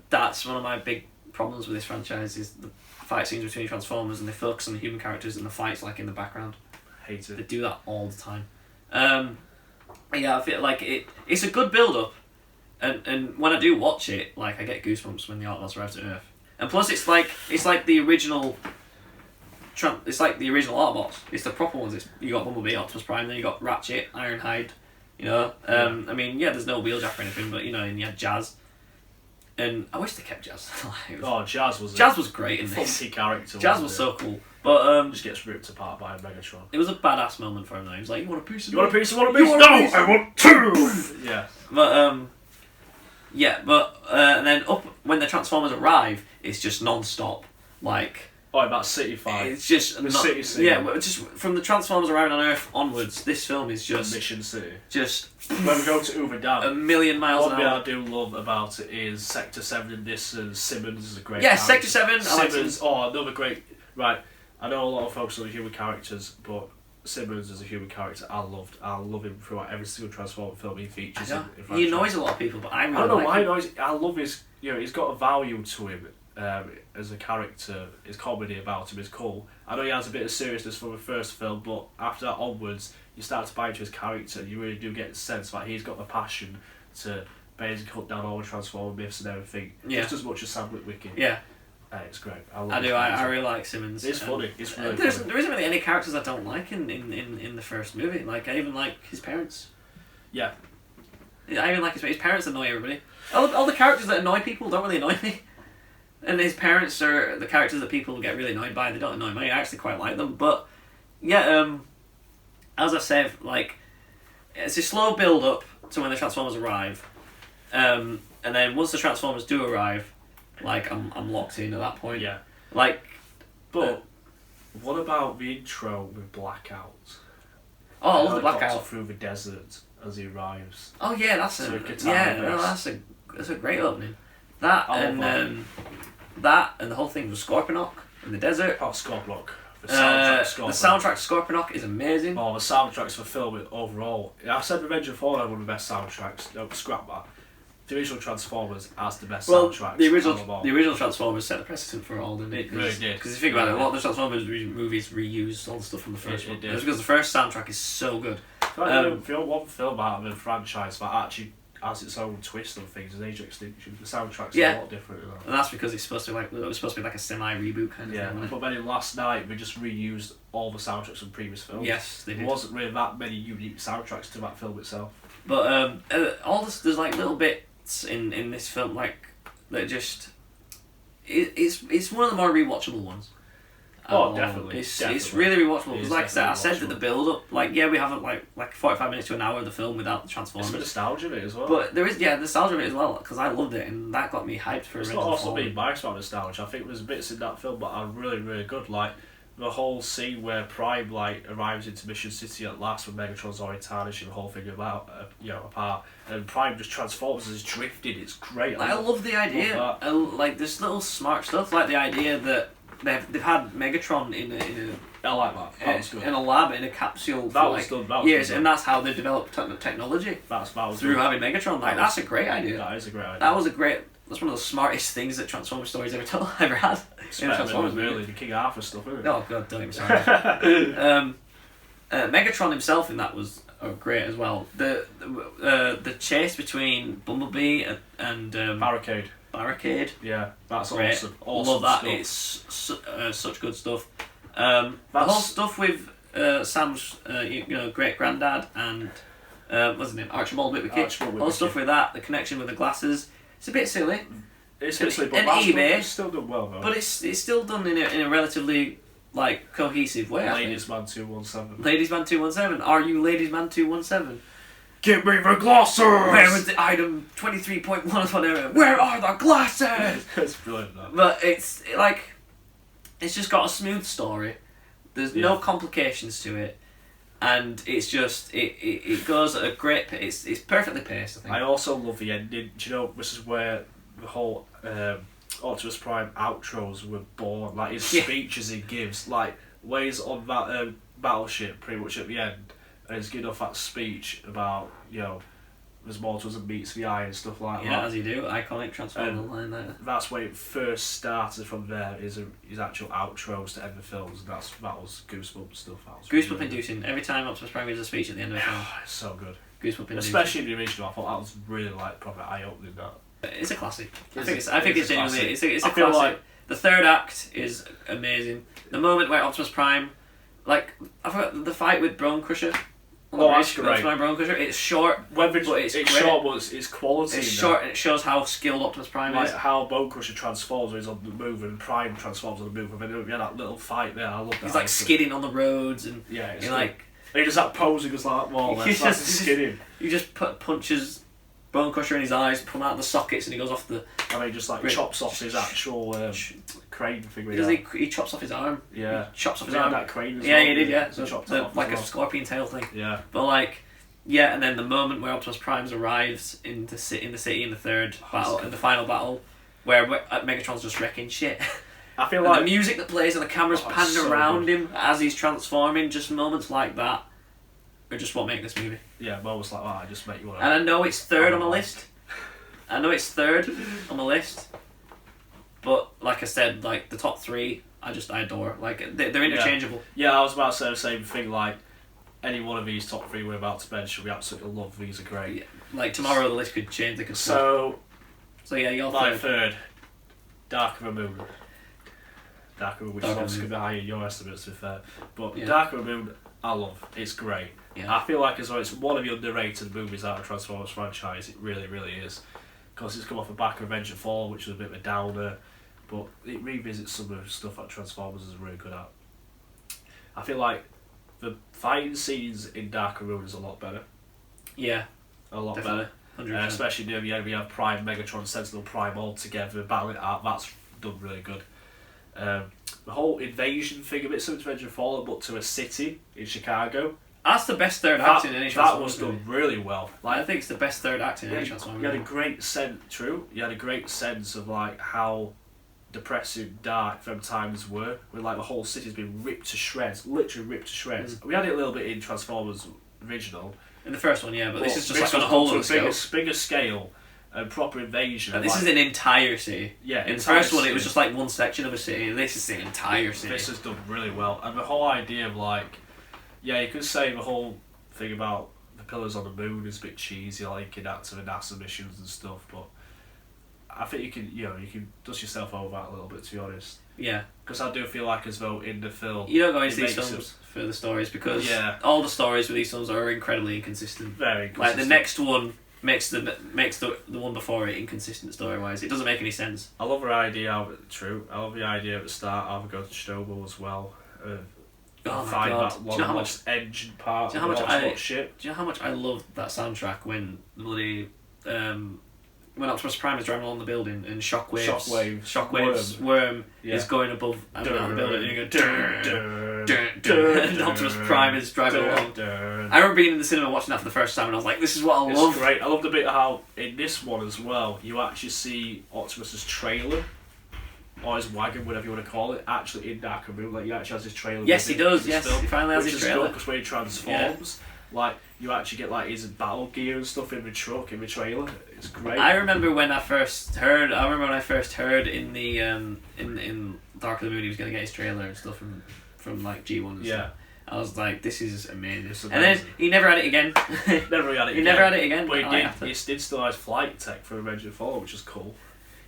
that's one of my big problems with this franchise is the fight scenes between Transformers, and they focus on the human characters and the fights in the background. Hate it. They do that all the time. I feel like it's a good build-up, and when I do watch it, I get goosebumps when the Autobots arrive to Earth. And plus, it's like the original. It's like the original Autobots. It's the proper ones. You got Bumblebee, Optimus Prime, then you got Ratchet, Ironhide. There's no Wheeljack or anything, but and you had Jazz. And I wish they kept Jazz. Jazz was great in this. Funky character. Jazz was so cool. But just gets ripped apart by Megatron. It was a badass moment for him though. He was like, "You want a piece of me? You want a piece? No, I want two." Yeah. But and then when the Transformers arrive, it's just non-stop. That city fight. It's just city scene. Yeah, just from the Transformers arriving on Earth onwards, this film is just Mission City. Just when we go to Hoover Dam, 1,000,000 miles an hour. One bit I do love about it is Sector 7 in this, and Simmons is a great. Yeah, character. Sector 7. Simmons, another great. Right, I know a lot of folks love human characters, but Simmons as a human character, I love him throughout every single Transformer film he features. He annoys a lot of people, but I don't know why he annoys. I love his. He's got a value to him. As a character, his comedy about him is cool. I know he has a bit of seriousness from the first film, but after that onwards, you start to buy into his character. You really do get the sense that he's got the passion to basically cut down all the Transformer myths and everything, just as much as Sam Witwicky. Yeah. It's great. I really like Simmons. It's funny. It's really funny. There isn't really any characters I don't like in the first movie. I even like his parents. Yeah. I even like his parents annoy everybody. All the characters that annoy people don't really annoy me. And his parents are the characters that people get really annoyed by. They don't annoy me. I actually quite like them. But, as I said, it's a slow build-up to when the Transformers arrive. And then once the Transformers do arrive, I'm locked in at that point. Yeah. But what about the intro with Blackout? Oh, I love the Blackout. Through the desert as he arrives. Oh, yeah, that's a great opening. That and the whole thing with Scorponok in the desert. Oh, Scorponok. The soundtrack to Scorponok is amazing. Oh, the soundtracks for film overall. I said Revenge of Fallen had one of the best soundtracks. No, scrap that. The original Transformers has the best soundtracks. The original Transformers set the precedent for all, didn't it? It really did. Because if you think about it, a lot of the Transformers movies reused all the stuff from the first one. It was because the first soundtrack is so good. If you're one film out of a franchise that actually has its own twist on things, as Age of Extinction, the soundtrack's a lot different. And that's because it's supposed to be like a semi-reboot kind of thing. But then in Last Night, we just reused all the soundtracks from previous films. Yes, they did. There wasn't really that many unique soundtracks to that film itself. But there's little bits in this film that just it's one of the more rewatchable ones. Oh, definitely. It's really rewatchable because, like I said that the build up, like we haven't like 45 minutes to an hour of the film without the Transformers. It's the nostalgia of it as well. But there is nostalgia of it as well because I loved it and that got me hyped for. It's not also being biased about nostalgia. I think there's bits in that film that are really really good. Like the whole scene where Prime like arrives into Mission City at last with Megatron's already tarnishing the whole thing about apart, and Prime just transforms as drifting. It's great. I love the idea. Like this little smart stuff, like the idea that they've had Megatron in a I like that. That was good. In a lab in a capsule for years, and that's how they developed technology. That was through good. having Megatron. Like that's a great idea. That is a great idea. That's one of the smartest things that Transformers stories ever had. Transformers really the King Arthur stuff, isn't it? Oh god, don't get me started. Megatron himself in that was great as well. The chase between Bumblebee and Barricade. Yeah, that's great. Awesome. Love that. Stuff. It's such good stuff. The whole stuff with Sam's great granddad and what's his name, Archibald Whitwicky. All stuff with that, the connection with the glasses. It's a bit silly. It's a bit silly, but it's still done well though. But it's still done in a relatively like cohesive way. Ladies Man 217. Ladies Man 217. Are you Ladies Man 217? Give me the glasses! Where is the item 23.1 or whatever? Where are the glasses? It's brilliant that. But it's just got a smooth story. There's no complications to it. And it's just it goes at a great pace. It's perfectly paced, I think. I also love the ending. Do you know this is where the whole Optimus Prime outros were born? Like his speeches he gives, like ways on that battleship pretty much at the end, and he's giving off that speech about there's more to us than meets the eye and stuff like that. Yeah, as you do. Iconic Transformer line there. That's where it first started from there, his actual outros to end the films, and that was goosebump stuff. Goosebump inducing. Every time Optimus Prime gives a speech at the end of a film. It's so good. Goosebump inducing. Especially in the original, I thought that was really proper eye-opening that. It's a classic. I think it's genuinely it's a classic. Like the third act is amazing. The moment where Optimus Prime, I forgot the fight with Bone Crusher. That's great. It's short, but it's short, but it's quality. It's short, and it shows how skilled Optimus Prime is. Like how Bone Crusher transforms when he's on the move, and Prime transforms on the move. And then we had that little fight there. I love that. He's like skidding on the roads, and he does that pose. He goes like, "Well, that's skidding." He just punches Bone Crusher in his eyes, pull out the sockets, and he goes off the. And he just chops off his actual crane thing. He chops off his arm. Yeah. He chops off his arm. That crane. Yeah, he did. Yeah. So like a scorpion tail thing. Yeah. But and then the moment where Optimus Prime arrives in the city in the third battle, in the final battle, where Megatron's just wrecking shit. I feel like the music that plays and the camera's panned around him as he's transforming, just moments like that are just what make this movie. Yeah, moments like that, I just make you want to... And I know it's third on the list. But like I said, the top three, I adore. They're interchangeable. Yeah, I was about to say the same thing. Any one of these top three we're about to mention, we absolutely love. These are great. Yeah. Tomorrow the list could change. They could. So yeah, you're third. Dark of a Moon. Dark of a Moon, which is obviously going to be higher in your estimates, to be fair. But Dark of a Moon, I love. It's great. Yeah. I feel like as well, it's one of the underrated movies out of Transformers franchise. It really, really is. Because it's come off the back of Revenge and Fall, which was a bit of a downer, but it revisits some of the stuff that Transformers is really good at. I feel like the fighting scenes in Dark of a Moon is a lot better. Yeah. A lot definitely. better. Especially near the end, we have Prime, Megatron, Sentinel Prime all together, battling it out. That's done really good. The whole invasion thing, a bit similar to Revenge and Fall, but to a city in Chicago. That's the best third act in any Transformers. That was done really well. I think it's the best third act in any Transformers. You had a great sense. True. You had a great sense of how depressing, dark them times were, when the whole city's been ripped to shreds, literally ripped to shreds. We had it a little bit in Transformers original. In the first one, yeah, but this is just on a whole other bigger scale. And proper invasion. This is an entire city. Yeah, in the first one, it was just one section of a city. This is the entire city. This is done really well, and the whole idea of you could say the whole thing about the pillars on the moon is a bit cheesy, linking that to the NASA missions and stuff. But I think you can dust yourself over that a little bit, to be honest. Yeah. Because I do feel as though in the film, you don't go into these films for the stories because all the stories with these films are incredibly inconsistent. Very inconsistent. The next one makes the one before it inconsistent story wise. It doesn't make any sense. I love her idea of it. True. I love the idea at the start of go to Chernobyl as well. Find that long lost engine part. Do you know how much I loved that soundtrack when bloody when Optimus Prime is driving along the building and Shockwave's worm is going above the building and and Optimus Prime is driving along. I remember being in the cinema watching that for the first time and I was like, this is what I love. It's great. I love the bit how in this one as well you actually see Optimus's trailer or his wagon, whatever you want to call it, actually in Dark Moon. Like he actually has his trailer. Yes, he does. Yes, he finally has his trailer. Because when he transforms, like you actually get like his battle gear and stuff in the truck, in the trailer. It's great. I remember when I first heard in the in Dark of the Moon he was gonna get his trailer and stuff from like G1 and stuff. I was like, this is amazing. And then he never had it again. Never had it again. But he did still have flight tech for Revenge of the Fallen, which is cool.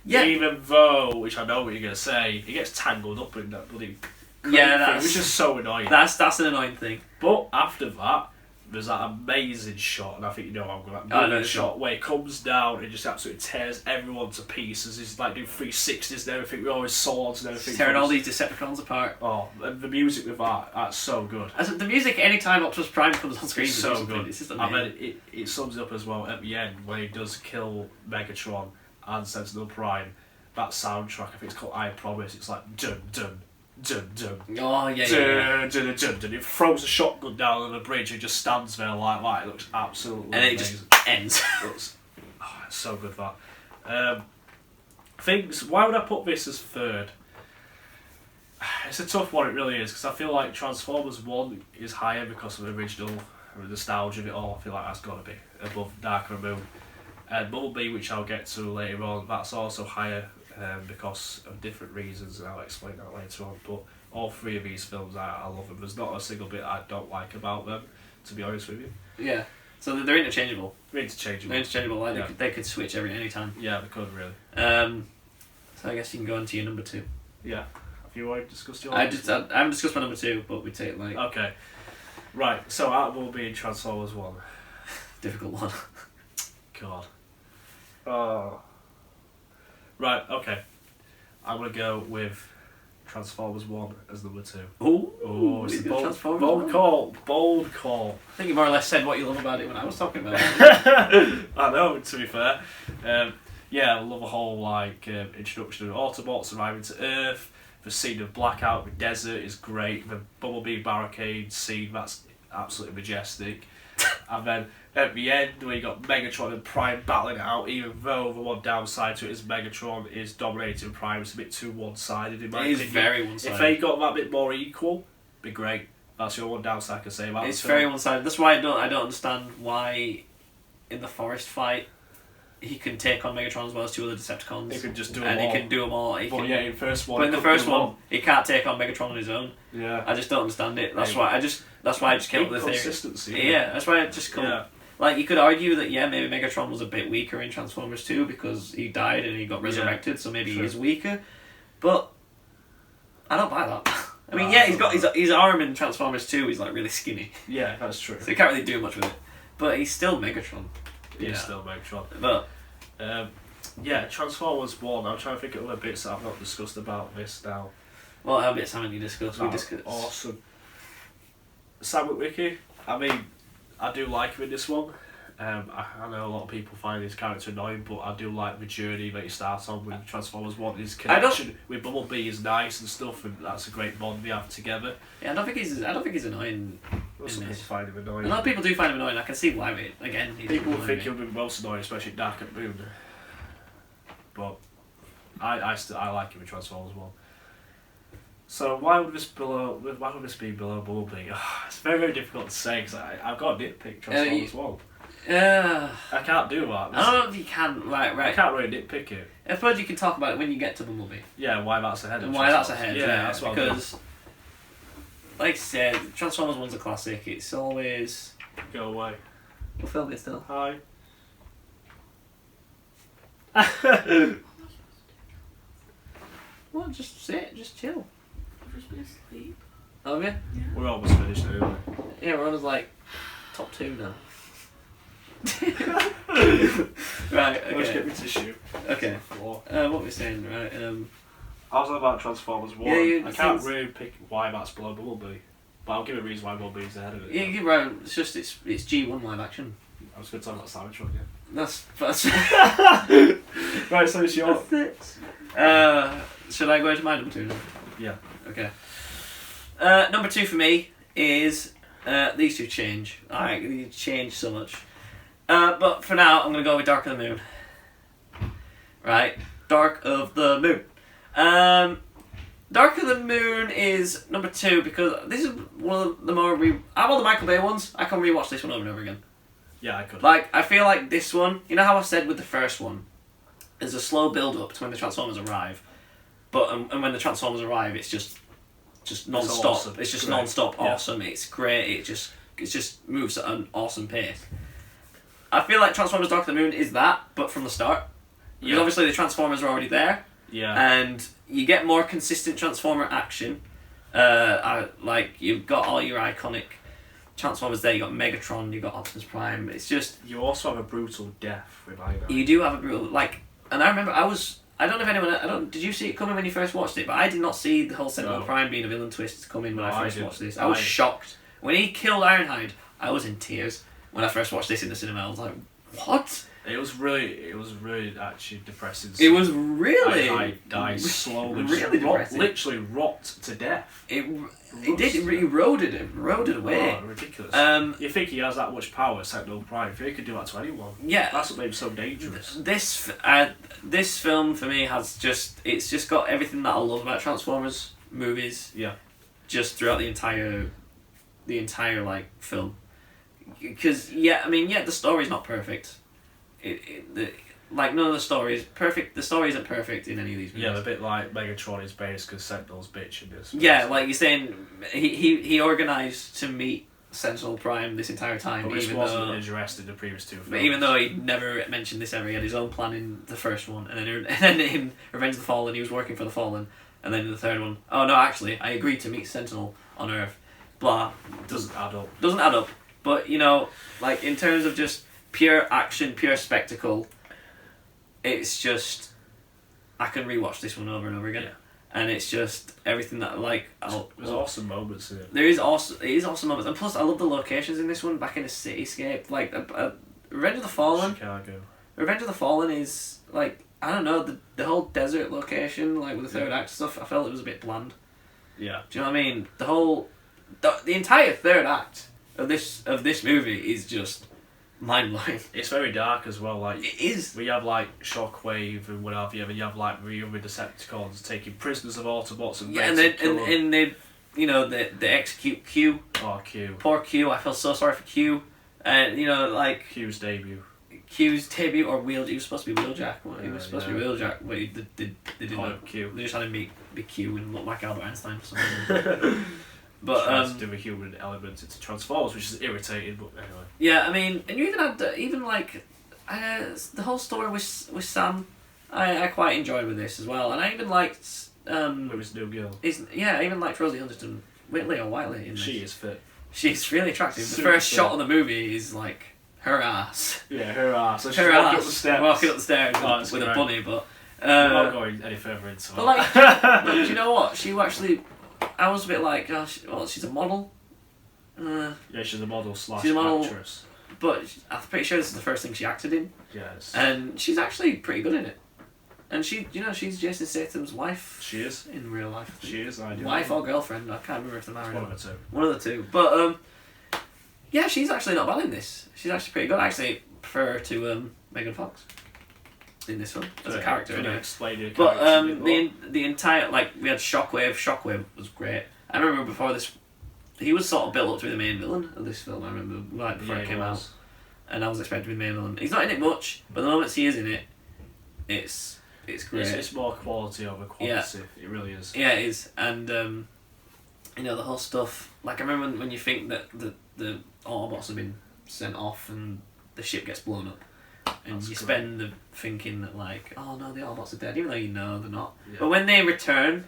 Yeah. Even though, which I know what you're gonna say, he gets tangled up in that bloody thing, which is so annoying. That's an annoying thing. But after that, there's that amazing shot, and I think you know I'm going to shot where he comes down and just absolutely tears everyone to pieces. He's like doing 360s and everything with all his swords and everything. Tearing all these Decepticons apart. Oh, and the music with that's so good. The music, anytime Optimus Prime comes on screen, is so good. It's just amazing. I mean, it sums it up as well at the end when he does kill Megatron and Sentinel Prime. That soundtrack, I think it's called I Promise. It's like dun dun. Dun, dun, oh yeah, dun, dun, dun, dun. It throws a shotgun down on the bridge and just stands there like that. It looks absolutely amazing. And it just ends. It's so good that. Things. Why would I put this as third? It's a tough one. It really is because I feel like Transformers 1 is higher because of the original nostalgia of it all. I feel like that's got to be above Dark of the Moon. And Bumblebee, which I'll get to later on, that's also higher. Because of different reasons, and I'll explain that later on. But all three of these films, I love them. There's not a single bit I don't like about them, to be honest with you. Yeah. So they're interchangeable. They're interchangeable. They're interchangeable. Like they could switch any time. Yeah, they could really. So I guess you can go on to your number 2. Yeah. Have you already discussed your? I haven't discussed my number 2, but we take like. Okay. Right. So that will be Transformers 1. Difficult one. God. Oh. Right, okay. I'm going to go with Transformers 1 as number 2. Oh, it's a bold call. Bold call. I think you more or less said what you love about it when I was talking about it. I know, to be fair. I love the whole introduction of Autobots arriving to Earth. The scene of Blackout, the desert is great. The Bumblebee barricade scene, that's absolutely majestic. And then at the end, where you got Megatron and Prime battling it out, even though the one downside to it is Megatron is dominating Prime, it's a bit too one-sided in my opinion. It is very one-sided. If they got that bit more equal, it'd be great. That's your one downside I can say about it. It's very one-sided. That's why I don't understand why in the forest fight he can take on Megatron as well as 2 other Decepticons. He can just do them all. And he can do them all. In the first one. But in the first one, he can't take on Megatron on his own. Yeah. I just don't understand it. That's why I just came up with the theory. Consistency. Yeah, that's why I just come. Yeah. Like you could argue that maybe Megatron was a bit weaker in Transformers 2 because he died and he got resurrected, so maybe he is weaker. But I don't buy that. I mean, he's got his arm in Transformers 2 is like really skinny. Yeah, that's true. So he can't really do much with it. But he's still Megatron. He's still Megatron. But Transformers 1, I'm trying to think of other bits that I've not discussed about this now. What other bits haven't you discussed? We discussed. Awesome. Sam Witwicky, I mean, I do like him in this one. I know a lot of people find his character annoying, but I do like the journey that he starts on with Transformers 1. His connection with Bumblebee is nice and stuff, and that's a great bond they have together. Yeah, I don't think he's annoying. Some people find him annoying. A lot of people do find him annoying. I can see why. Again, people think he'll be most annoying, especially Dark at Moon. But I like him in Transformers 1. So why would this be below Bumblebee? It's very, very difficult to say because I've got to nitpick Transformers 1. I can't do that. I don't know if you can. Right. I can't really nitpick it. I suppose you can talk about it when you get to Bumblebee. Yeah, why that's ahead. And why that's ahead. Yeah, that's what because, like I said, Transformers 1's a classic. It's always. Go away. We'll film it still. Hi. Well, just sit, just chill. I've just been asleep. Oh, have you? Yeah. We're almost finished, aren't we? Yeah, we're on like top 2 now. Right, okay. Let's get me tissue. Okay. What were we saying, right? I was on about Transformers 1. Yeah, I can't really pick why that's below Bumblebee. But I'll give a reason why Bumblebee's ahead of it. Yeah, you're right. It's just, it's G1 live action. I was going to talk about Cybertron, yeah. That's Right, so it's your... should I go into my number 2 now? Yeah. Okay. Number 2 for me is these two change. They change so much. But for now, I'm going to go with Dark of the Moon. Right? Dark of the Moon. Dark of the Moon is number 2 because this is one of the more... out of all the Michael Bay ones, I can rewatch this one over and over again. Yeah, I could. Like, I feel like this one... You know how I said with the first one, there's a slow build-up to when the Transformers arrive. But and when the Transformers arrive, it's just non-stop. Awesome. It's just great. non-stop Yeah. awesome. It's great. It just moves at an awesome pace. I feel like Transformers Dark of the Moon is that, but from the start. Because obviously the Transformers are already there. Yeah. And you get more consistent Transformer action. Like, you've got all your iconic Transformers there. You got Megatron, you got Optimus Prime. It's just... You also have a brutal death with Iron. You do have a brutal... Like, and I remember I don't know if anyone... Did you see it coming when you first watched it? But I did not see the whole Sentinel Prime being a villain twist coming when I first watched this. I was shocked. When he killed Ironhide, I was in tears. When I first watched this in the cinema, I was like, what? It was really actually depressing. It was really... I died slowly. Really depressing. Literally rot to death. It did. It eroded away. Oh, ridiculous. You think he has that much power, Sentinel Prime? If he could do that to anyone. Yeah. That's what made him so dangerous. This film for me has just... It's just got everything that I love about Transformers movies. Yeah. Just throughout the entire like film. Because the story's not perfect. None of the story is perfect. The story isn't perfect in any of these movies. Yeah, a bit like Megatron is based because Sentinel's bitch in this. Yeah, like you're saying, he organised to meet Sentinel Prime this entire time. But this wasn't addressed in the previous two films. But even though he never mentioned this ever, he had his own plan in the first one, and then in Revenge of the Fallen, he was working for the Fallen, and then in the third one, oh no, actually, I agreed to meet Sentinel on Earth. Blah. Doesn't add up. Doesn't add up. But, like, in terms of just pure action, pure spectacle, it's just... I can rewatch this one over and over again. Yeah. And it's just everything that, like... There's awesome moments in it. It is awesome moments. And plus, I love the locations in this one, back in a cityscape. Like, Revenge of the Fallen... Chicago. Revenge of the Fallen is, like, I don't know, the whole desert location, like, with the third act stuff, I felt it was a bit bland. Yeah. Do you know what I mean? The entire third act of this movie is just mind-blowing. It's very dark as well. Like, it is. We have like Shockwave and what have you, and you have like the other Decepticons taking prisoners of Autobots and they execute Q. Oh, Q. Poor Q. I feel so sorry for Q. And like Q's debut. Or Wheeljack. He was supposed to be Wheeljack. He was supposed to be Wheeljack. But they didn't. Q. They just had him be Q and look like Albert Einstein for some reason. But tries to do a human element into Transformers, which is irritating. But anyway. Yeah, I mean, and you even had the whole story with Sam. I quite enjoyed with this as well, and I even liked Louis New Girl. I even liked Rosie Huntington Whitley or Whiteley in this. She is fit. She's really attractive. Super the first fit. Shot of the movie is like her ass. Yeah, her ass. So she's her walking ass. up the steps. Walking up the stairs with great. a bunny, but we're not going any further into it. But like, but do you know what? She actually. I was a bit like, she's a model. Yeah, she's a model slash she's a model, actress. But I'm pretty sure this is the first thing she acted in. Yes. And she's actually pretty good in it. And she's Jason Statham's wife. She is. In real life. She is, I do. Wife or girlfriend, I can't remember if they're married. One of the two. One of the two. But, yeah, she's actually not bad in this. She's actually pretty good. I actually prefer her to Megan Fox in this one as a character. Can you explain your but character the entire, like, we had Shockwave. Shockwave was great. I remember before this, he was sort of built up to be the main villain of this film. I remember right before it came out, and I was expecting to be the main villain. He's not in it much, but the moments he is in it, it's great. It's more quality over quantity. Yeah. It really is. Yeah, it is, and the whole stuff. Like I remember when you think that the Autobots have been sent off and the ship gets blown up. And you spend the thinking that like, oh no, the Autobots are dead, even though you know they're not. Yeah. But when they return,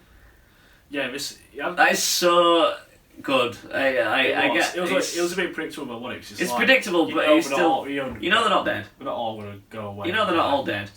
that is so good. I get it was a bit predictable, wasn't it? It's predictable, but you still you know they're not dead. They're not all gonna go away. You know they're not all dead,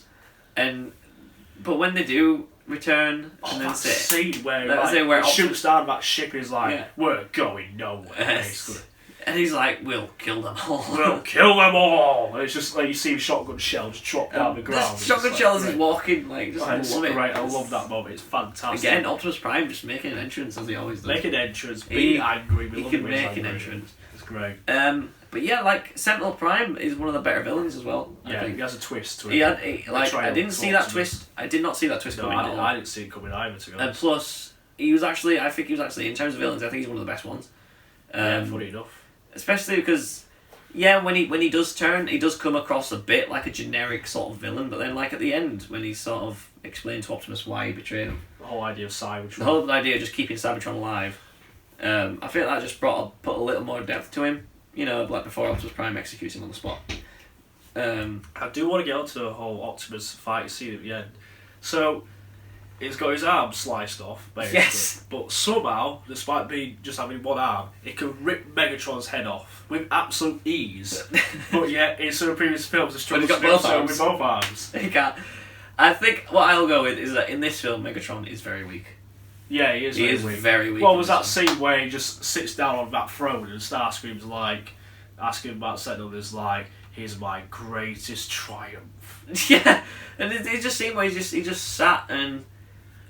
but when they do return and then sit, scene where the shoots down that ship is like, we're going nowhere. Basically. And he's like, we'll kill them all. We'll kill them all. And it's just like you see shotgun shells drop down the ground. Shotgun shells is walking like just love it. Great. I love that moment. It's fantastic. Again, Optimus Prime just making an entrance as he always does. Make an entrance. Be angry. He can make an entrance. It's great. But yeah, like Sentinel Prime is one of the better villains as well. I think he has a twist to it. I didn't see that twist. I did not see that twist coming. I didn't see it coming either. To be honest. And plus, I think he was actually in terms of villains. I think he's one of the best ones. Funny enough. Especially because, when he does turn, he does come across a bit like a generic sort of villain. But then, like at the end, when he sort of explained to Optimus why he betrayed him, the whole idea of Cybertron, the whole idea of just keeping Cybertron alive, I feel that just put a little more depth to him. You know, like before Optimus Prime executes him on the spot. I do want to get onto the whole Optimus fight scene at the end. So, he's got his arm sliced off, basically. Yes. But somehow, despite just having one arm, it can rip Megatron's head off with absolute ease. But yet, in some previous films, he's struggling to do so with both arms. He can't. I think what I'll go with is that in this film, Megatron is very weak. Yeah, he is very weak. Well, was that scene where he just sits down on that throne and Starscream's like, asking about Sentinel is like, he's my greatest triumph. Yeah, and it just seemed where he just sat and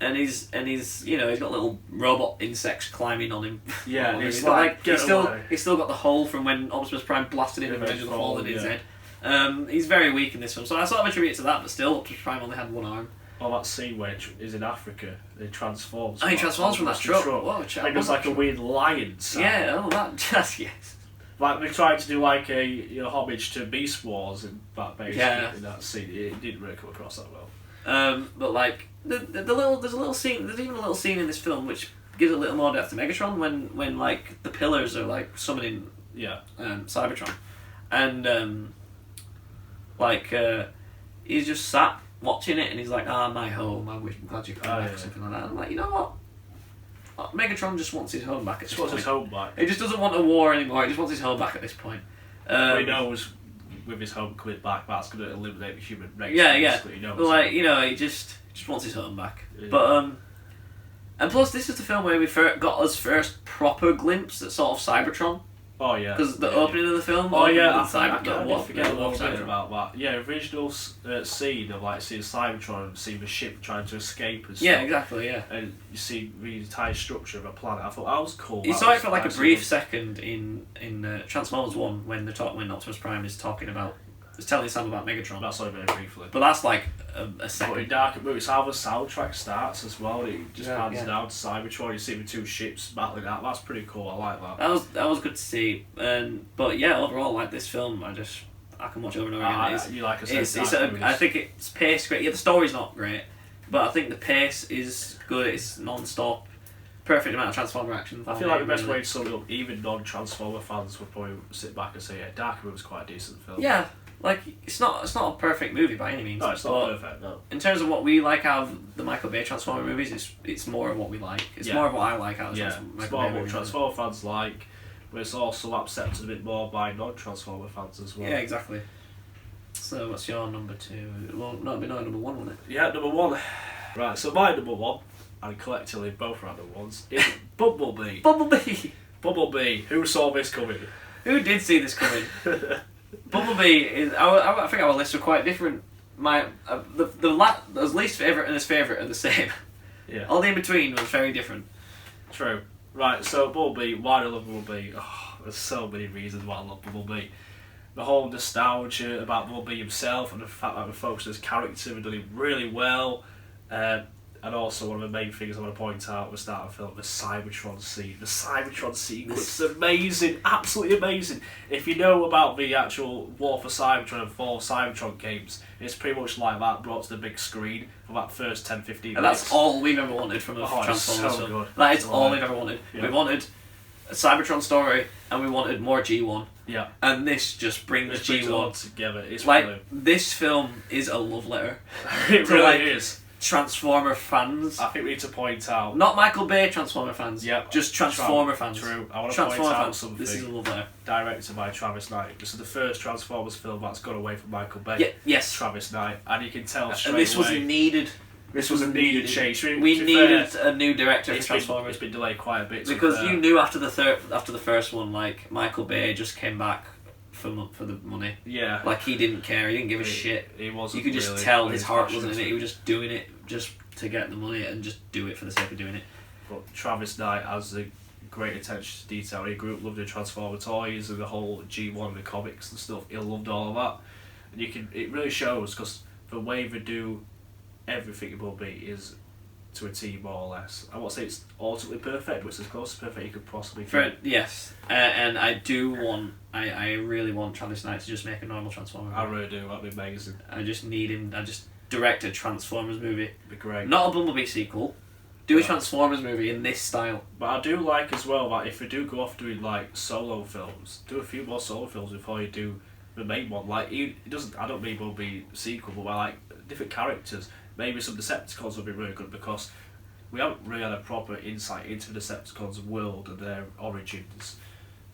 he's he's got little robot insects climbing on him. Yeah, he's still got the hole from when Optimus Prime blasted him in Revenge of the Fallen in his head. He's very weak in this film, so I sort of attribute it to that, but still Optimus Prime only had one arm. Oh, that scene where he's in Africa, he transforms. Oh, he transforms from that truck. Whoa, it does like a weird lion sound. Yeah, yes. Like they tried to do like a homage to Beast Wars in that in that scene. It didn't really come across that well. But like there's a little scene. There's even a little scene in this film which gives a little more depth to Megatron when like the pillars are like summoning Cybertron, and he's just sat watching it and he's like, my home. I'm glad you came back, something like that. And I'm like, you know what? Megatron just wants his home back. He wants his home back. He just doesn't want a war anymore. He just wants his home back at this point. He knows with his home coming back, that's going to eliminate the human race. Yeah. But he just wants his home back. Yeah. But and plus, this is the film where we got us first proper glimpse at sort of Cybertron. Oh yeah. Because the opening of the film. Oh yeah, I forget about that. Yeah, original scene of like seeing Cybertron and seeing the ship trying to escape and stuff. Yeah, exactly. Yeah. And you see the entire structure of a planet. I thought that was cool. You saw it for like a brief second in Transformers 1 when Optimus Prime is talking about. It's telling Sam about Megatron. That's only very briefly. But that's like a second. But in Dark Moon, it's how the soundtrack starts as well. It just pans down to Cybertron. You see the two ships battling out. That's pretty cool. I like that. That was good to see. But yeah, overall, like this film, I can watch it over and over again. I think it's paced great. Yeah, the story's not great, but I think the pace is good. It's non-stop. Perfect amount of Transformer action. I feel like the best way to sum it up, even non-Transformer fans would probably sit back and say, yeah, Dark Moon was quite a decent film. Yeah. Like, it's not a perfect movie by any means. No, it's not perfect, no. In terms of what we like out of the Michael Bay Transformer movies, it's more of what we like. It's more of what I like out of Michael Bay movies. It's more of what Transformer fans like, but it's also accepted a bit more by non-Transformer fans as well. Yeah, exactly. So, what's your number 2? Well, no, it'd be number 1, wouldn't it? Yeah, number 1. Right, so my number 1, and collectively both our number 1s, is Bumblebee. Bumblebee. Who saw this coming? Who did see this coming? Bumblebee is. I think our lists are quite different. His least favourite and his favourite are the same. Yeah. All the in between was very different. True. Right. So Bumblebee. Why do I love Bumblebee? Oh, there's so many reasons why I love Bumblebee. The whole nostalgia about Bumblebee himself and the fact that we focused on his character and done it really well. And also, one of the main things I want to point out at the start of the film, the Cybertron scene. The Cybertron sequence is amazing, absolutely amazing. If you know about the actual War for Cybertron and Fall Cybertron games, it's pretty much like that brought to the big screen for that first 10-15 minutes. And that's all we've ever wanted from a Transformers film. Good. That is all we've ever wanted. Yeah. We wanted a Cybertron story and we wanted more G1. Yeah. And this just brings G1 together. It's like, brilliant. This film is a love letter. It really is. Transformer fans. I think we need to point out... Not Michael Bay Transformer fans. Yep. Just Transformer fans. True. I want to point out something. This is a love letter. Directed by Travis Knight. This is the first Transformers film that's gone away from Michael Bay. Yes. Travis Knight. And you can tell straight away... And this was needed. This was a needed change. We needed a new director for Transformers. It's been delayed quite a bit. Because you knew after the first one, like, Michael Bay just came back for the money. Yeah. Like, he didn't care. He didn't give a shit. He wasn't. You could just tell his heart wasn't in it. He was just doing it just to get the money and just do it for the sake of doing it. But Travis Knight has a great attention to detail. He grew up loving Transformer toys and the whole G1 and the comics and stuff. He loved all of that. And it really shows, because the way they do everything it will be is to a T, more or less. I won't say it's ultimately perfect, but it's as close to perfect you could possibly get. Yes, and I really want Travis Knight to just make a normal Transformer movie. I really do, that'd be amazing. I just need him, direct a Transformers movie. It'd be great. Not a Bumblebee sequel. Do a Transformers movie in this style. But I do like as well that if we do go off doing like solo films, do a few more solo films before you do the main one. Like it doesn't. I don't mean Bumblebee sequel, but I like different characters. Maybe some Decepticons would be really good, because we haven't really had a proper insight into the Decepticons' world and their origins.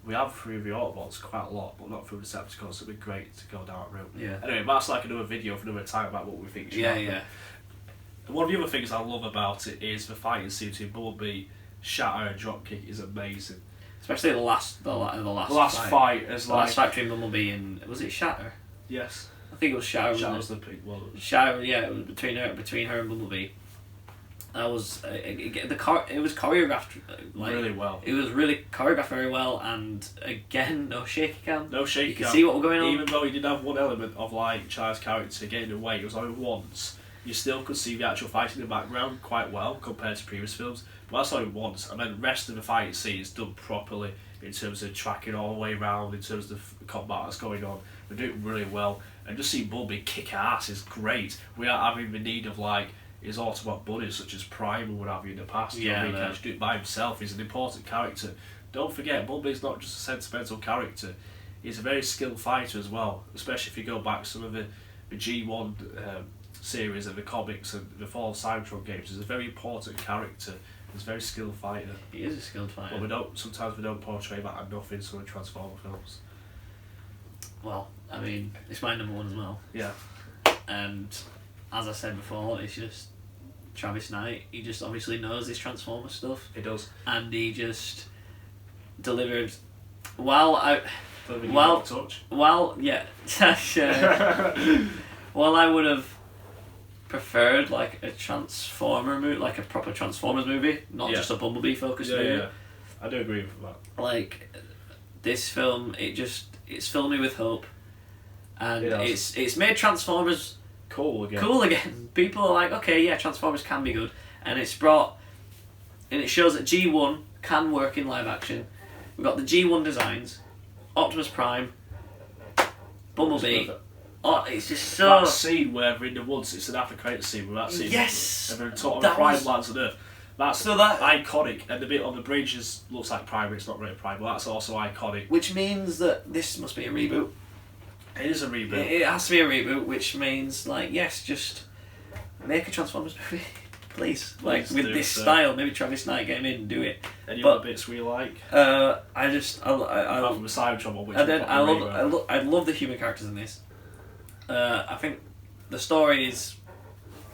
We have through the Autobots quite a lot, but not through Decepticons. So it'd be great to go down that route. Yeah. Anyway, that's like another video for another time about what we think should happen. Yeah. One of the other things I love about it is the fighting scene between Bumblebee, Shatter, and Dropkick is amazing. Especially the last fight is the last fight between Bumblebee and, was it Shatter? Yes. I think it was Shatter. Shatter was the pink one. Shatter, yeah, it was between her and Bumblebee. That was it was choreographed really well. It was really choreographed very well, and again, no shaky cam. No shaky cam. You can see what was going on. Even though he did have one element of like Char's character getting away, it was only once. You still could see the actual fight in the background quite well compared to previous films. But that's only once, and then the rest of the fighting scene is done properly in terms of tracking all the way around, in terms of the combat that's going on. They do it really well, and just seeing Bumblebee kick ass is great. We are having the need of like his Autobot buddies such as Prime and what have you in the past. Yeah, he can just do it by himself. He's an important character. Don't forget, Bumblebee's not just a sentimental character. He's a very skilled fighter as well, especially if you go back to some of the G1 series and the comics and the Fall of Cybertron games. He's a very important character. He's a very skilled fighter. He is a skilled fighter. But sometimes we don't portray that enough in some of the Transformer films. Well, I mean, it's my number one as well. Yeah. And as I said before, it's just Travis Knight. He just obviously knows his Transformer stuff. He does. And he just delivered. While I would have preferred like a Transformer movie, like a proper Transformers movie, not just a Bumblebee focused movie. Yeah, I do agree with that. Like this film, it's filled me with hope, and it's made Transformers cool again. People are like, okay, yeah, Transformers can be good, and it shows that G1 can work in live action. We've got the G1 designs, Optimus Prime, Bumblebee. Oh, it's just so... That scene where they're in the woods, it's an after credits scene with that scene. Yes! And they're talking about Prime lands on Earth. That's iconic, and the bit on the bridge looks like Prime, but it's not really Prime, but that's also iconic. Which means that this must be a reboot. It is a reboot. It has to be a reboot, which means, like, yes, just make a Transformers movie. Please. Like, with this style, maybe Travis Knight, get him in and do it. Any other bits we like? I love the Cybertron one, which I love the human characters in this. I think the story is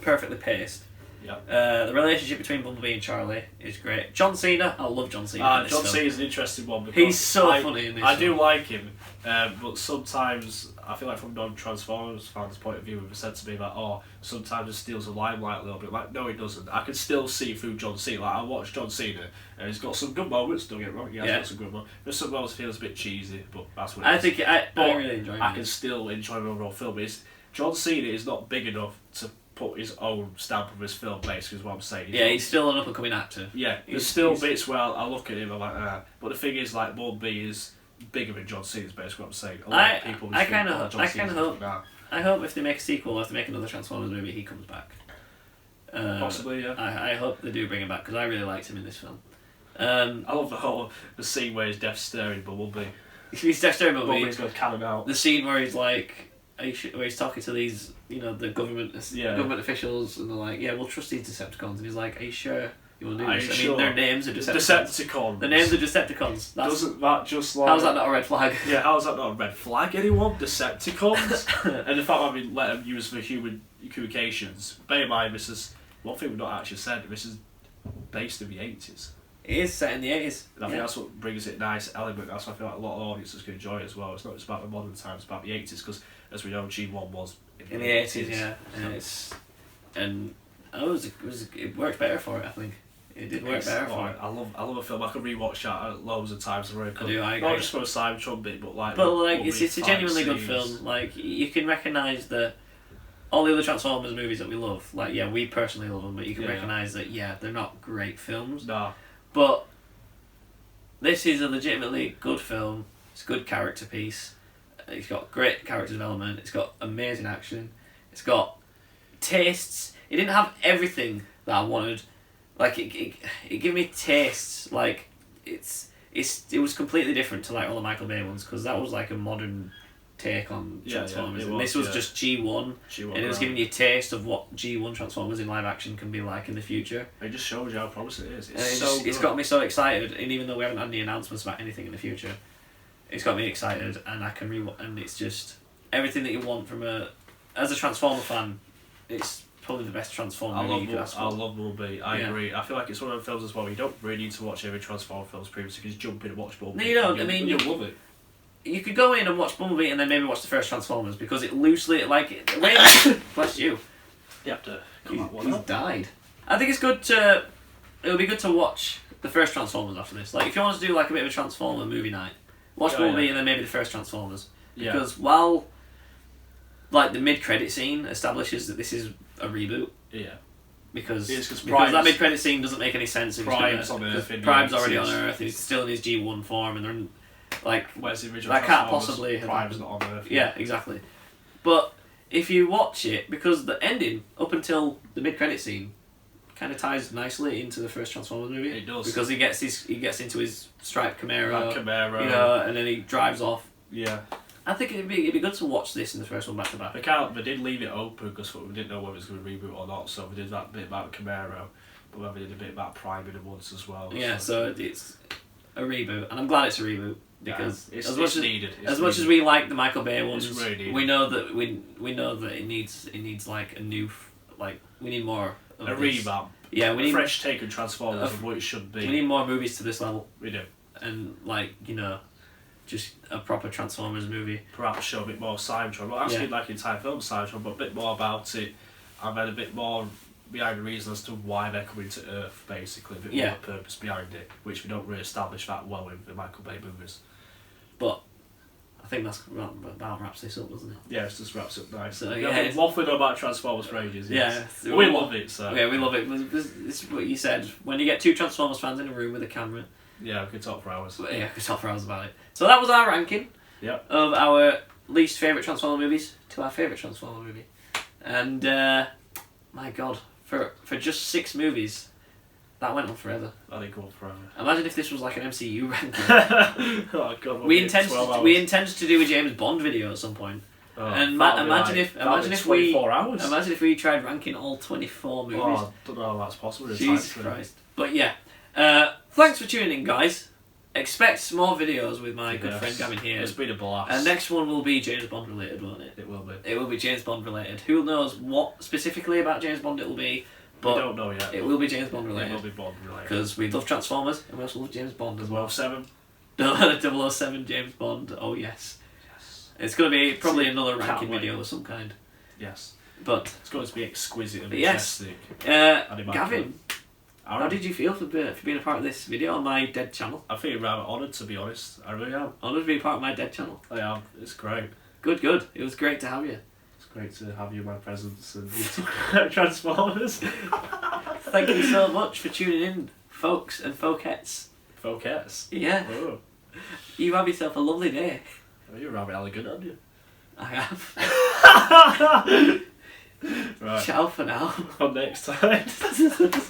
perfectly paced. Yeah. The relationship between Bumblebee and Charlie is great. John Cena, I love John Cena. John Cena is an interesting one because he's so funny in this. I do like him, but sometimes I feel like from non-Transformers fans' point of view, it was said to me that sometimes it steals the limelight a little bit. Like, no, it doesn't. I can still see through John Cena. Like, I watch John Cena, and he's got some good moments. Don't get me wrong, he has got some good moments. There's some moments feels a bit cheesy, but that's what it is. I really enjoy it. I can still enjoy the overall film. John Cena is not big enough to put his own stamp on his film, basically, is what I'm saying. He's still an up-and-coming actor. Yeah, there's still bits where I look at him, I'm like, But the thing is, like, Bumblebee is bigger than John Cena, is basically what I'm saying. A lot of people I kind of hope. I hope if they make a sequel or if they make another Transformers movie, he comes back. Possibly, yeah. I hope they do bring him back because I really liked him in this film. I love the scene where he's deaf staring Bumblebee. He's deaf staring Bumblebee. Bumblebee's going to cannon out. The scene where he's like, where he's talking to these, the government officials, and they're like, yeah, we'll trust these Decepticons, and he's like, are you sure you will do this? I mean, their names are Decepticons. The names are Decepticons. Doesn't that just like... How's that not a red flag? Yeah, how's that not a red flag, anyone? Decepticons? And the fact that we let them use for human communications, bear in mind, this is... One thing we've not actually said, this is based in the 80s. It is set in the 80s. And I think that's what brings it a nice element. That's why I feel like a lot of audiences can enjoy it as well. It's not just about the modern times, it's about the 80s, because as we know, G1 was in the 80s, yeah. And it worked better for it, I think. It did work better for it. I love a film. I could rewatch that loads of times. Not just for a Cybertron bit, but like. But like, it's a genuinely good film. Like, you can recognise that all the other Transformers movies that we love, like, yeah, we personally love them, but you can recognise that, they're not great films. Nah. But this is a legitimately good film. It's a good character piece. It's got great character development. It's got amazing action. It's got tastes. It didn't have everything that I wanted. Like, it gave me tastes. Like, it was completely different to like all the Michael Bay ones, because that was like a modern take on Transformers. And this was just G1, and it was giving you a taste of what G1 Transformers in live action can be like in the future. It just shows you how promising it is. It's got me so excited, and even though we haven't had any announcements about anything in the future, it's got me excited, and I can and it's just everything that you want from as a Transformer fan. It's probably the best Transformer movie you could ask for. I love Bumblebee. I agree. I feel like it's one of the films as well. You don't really need to watch every Transformer films previously, because you jump in and watch Bumblebee. No, you don't. You'll love it. You could go in and watch Bumblebee and then maybe watch the first Transformers, because it loosely bless you. You have to. He's died. I think it's good to. It would be good to watch the first Transformers after this. Like, if you want to do like a bit of a Transformer movie night, watch Bumblebee and then maybe the first Transformers. Because while, like, the mid-credit scene establishes that this is a reboot. Yeah. Because that mid-credit scene doesn't make any sense. Prime's on Earth. Prime's already on Earth. He's still in his G1 form, and they're in, like, where's the original? That can't possibly have Prime's not on Earth. Yeah, exactly. But if you watch it, because the ending up until the mid-credit scene kind of ties nicely into the first Transformers movie. It does, because he gets into his striped Camaro, and then he drives off. Yeah. I think it'd be good to watch this in the first one back to back. They did leave it open because we didn't know whether it was going to reboot or not, so we did that bit about Camaro, but then we did a bit about Prime in the once as well. Yeah, so it's a reboot, and I'm glad it's a reboot, because it's needed. Much as we like the Michael Bay ones, it's really we know that it needs like a new, like, we need more of a revamp. Yeah, we need a fresh take on Transformers of what it should be. We need more movies to this level. We do. And, like, just a proper Transformers movie. Perhaps show a bit more Cybertron. Not actually like entire film Cybertron, but a bit more about it, and then a bit more behind the reason as to why they're coming to Earth, basically. A bit more purpose behind it, which we don't really establish that well in the Michael Bay movies. But I think that's about wraps this up, doesn't it? Yeah, it just wraps up nice. So, We've been waffling about Transformers for ages. Yes. Yeah. We love it, so. Yeah, we love it. This is what you said. When you get two Transformers fans in a room with a camera. Yeah, we could talk for hours. Yeah, we could talk for hours about it. So that was our ranking of our least favourite Transformer movies to our favourite Transformer movie. And, my God, for just 6 movies, that went on forever. I think on forever. Imagine if this was like an MCU ranking. Oh God, we intend to do a James Bond video at some point. Oh, and imagine if we 24 hours. Imagine if we tried ranking all 24 movies. Oh, I don't know how that's possible. Jesus Christ. But yeah, thanks for tuning in, guys. Expect more videos with my good friend Gavin here. It's been a blast. And next one will be James Bond related, won't it? It will be. It will be James Bond related. Who knows what specifically about James Bond it will be, but we don't know yet. It will be James Bond related. It will be Bond related. Because we love Transformers and we also love James Bond as well. 007. 007 James Bond. Oh yes. It's going to be probably another ranking video of some kind. Yes. But it's going to be exquisite and majestic. Gavin, how did you feel for being a part of this video on my dead channel? I feel rather honoured, to be honest. I really am. Honoured to be a part of my dead channel. I am. It's great. Good. It was great to have you. It's great to have you in my presence and Transformers. Thank you so much for tuning in, folks and folkettes. Folkettes? Yeah. Oh. You have yourself a lovely day. Oh, you're rather elegant, aren't you? I have. Right. Ciao for now. Until next time.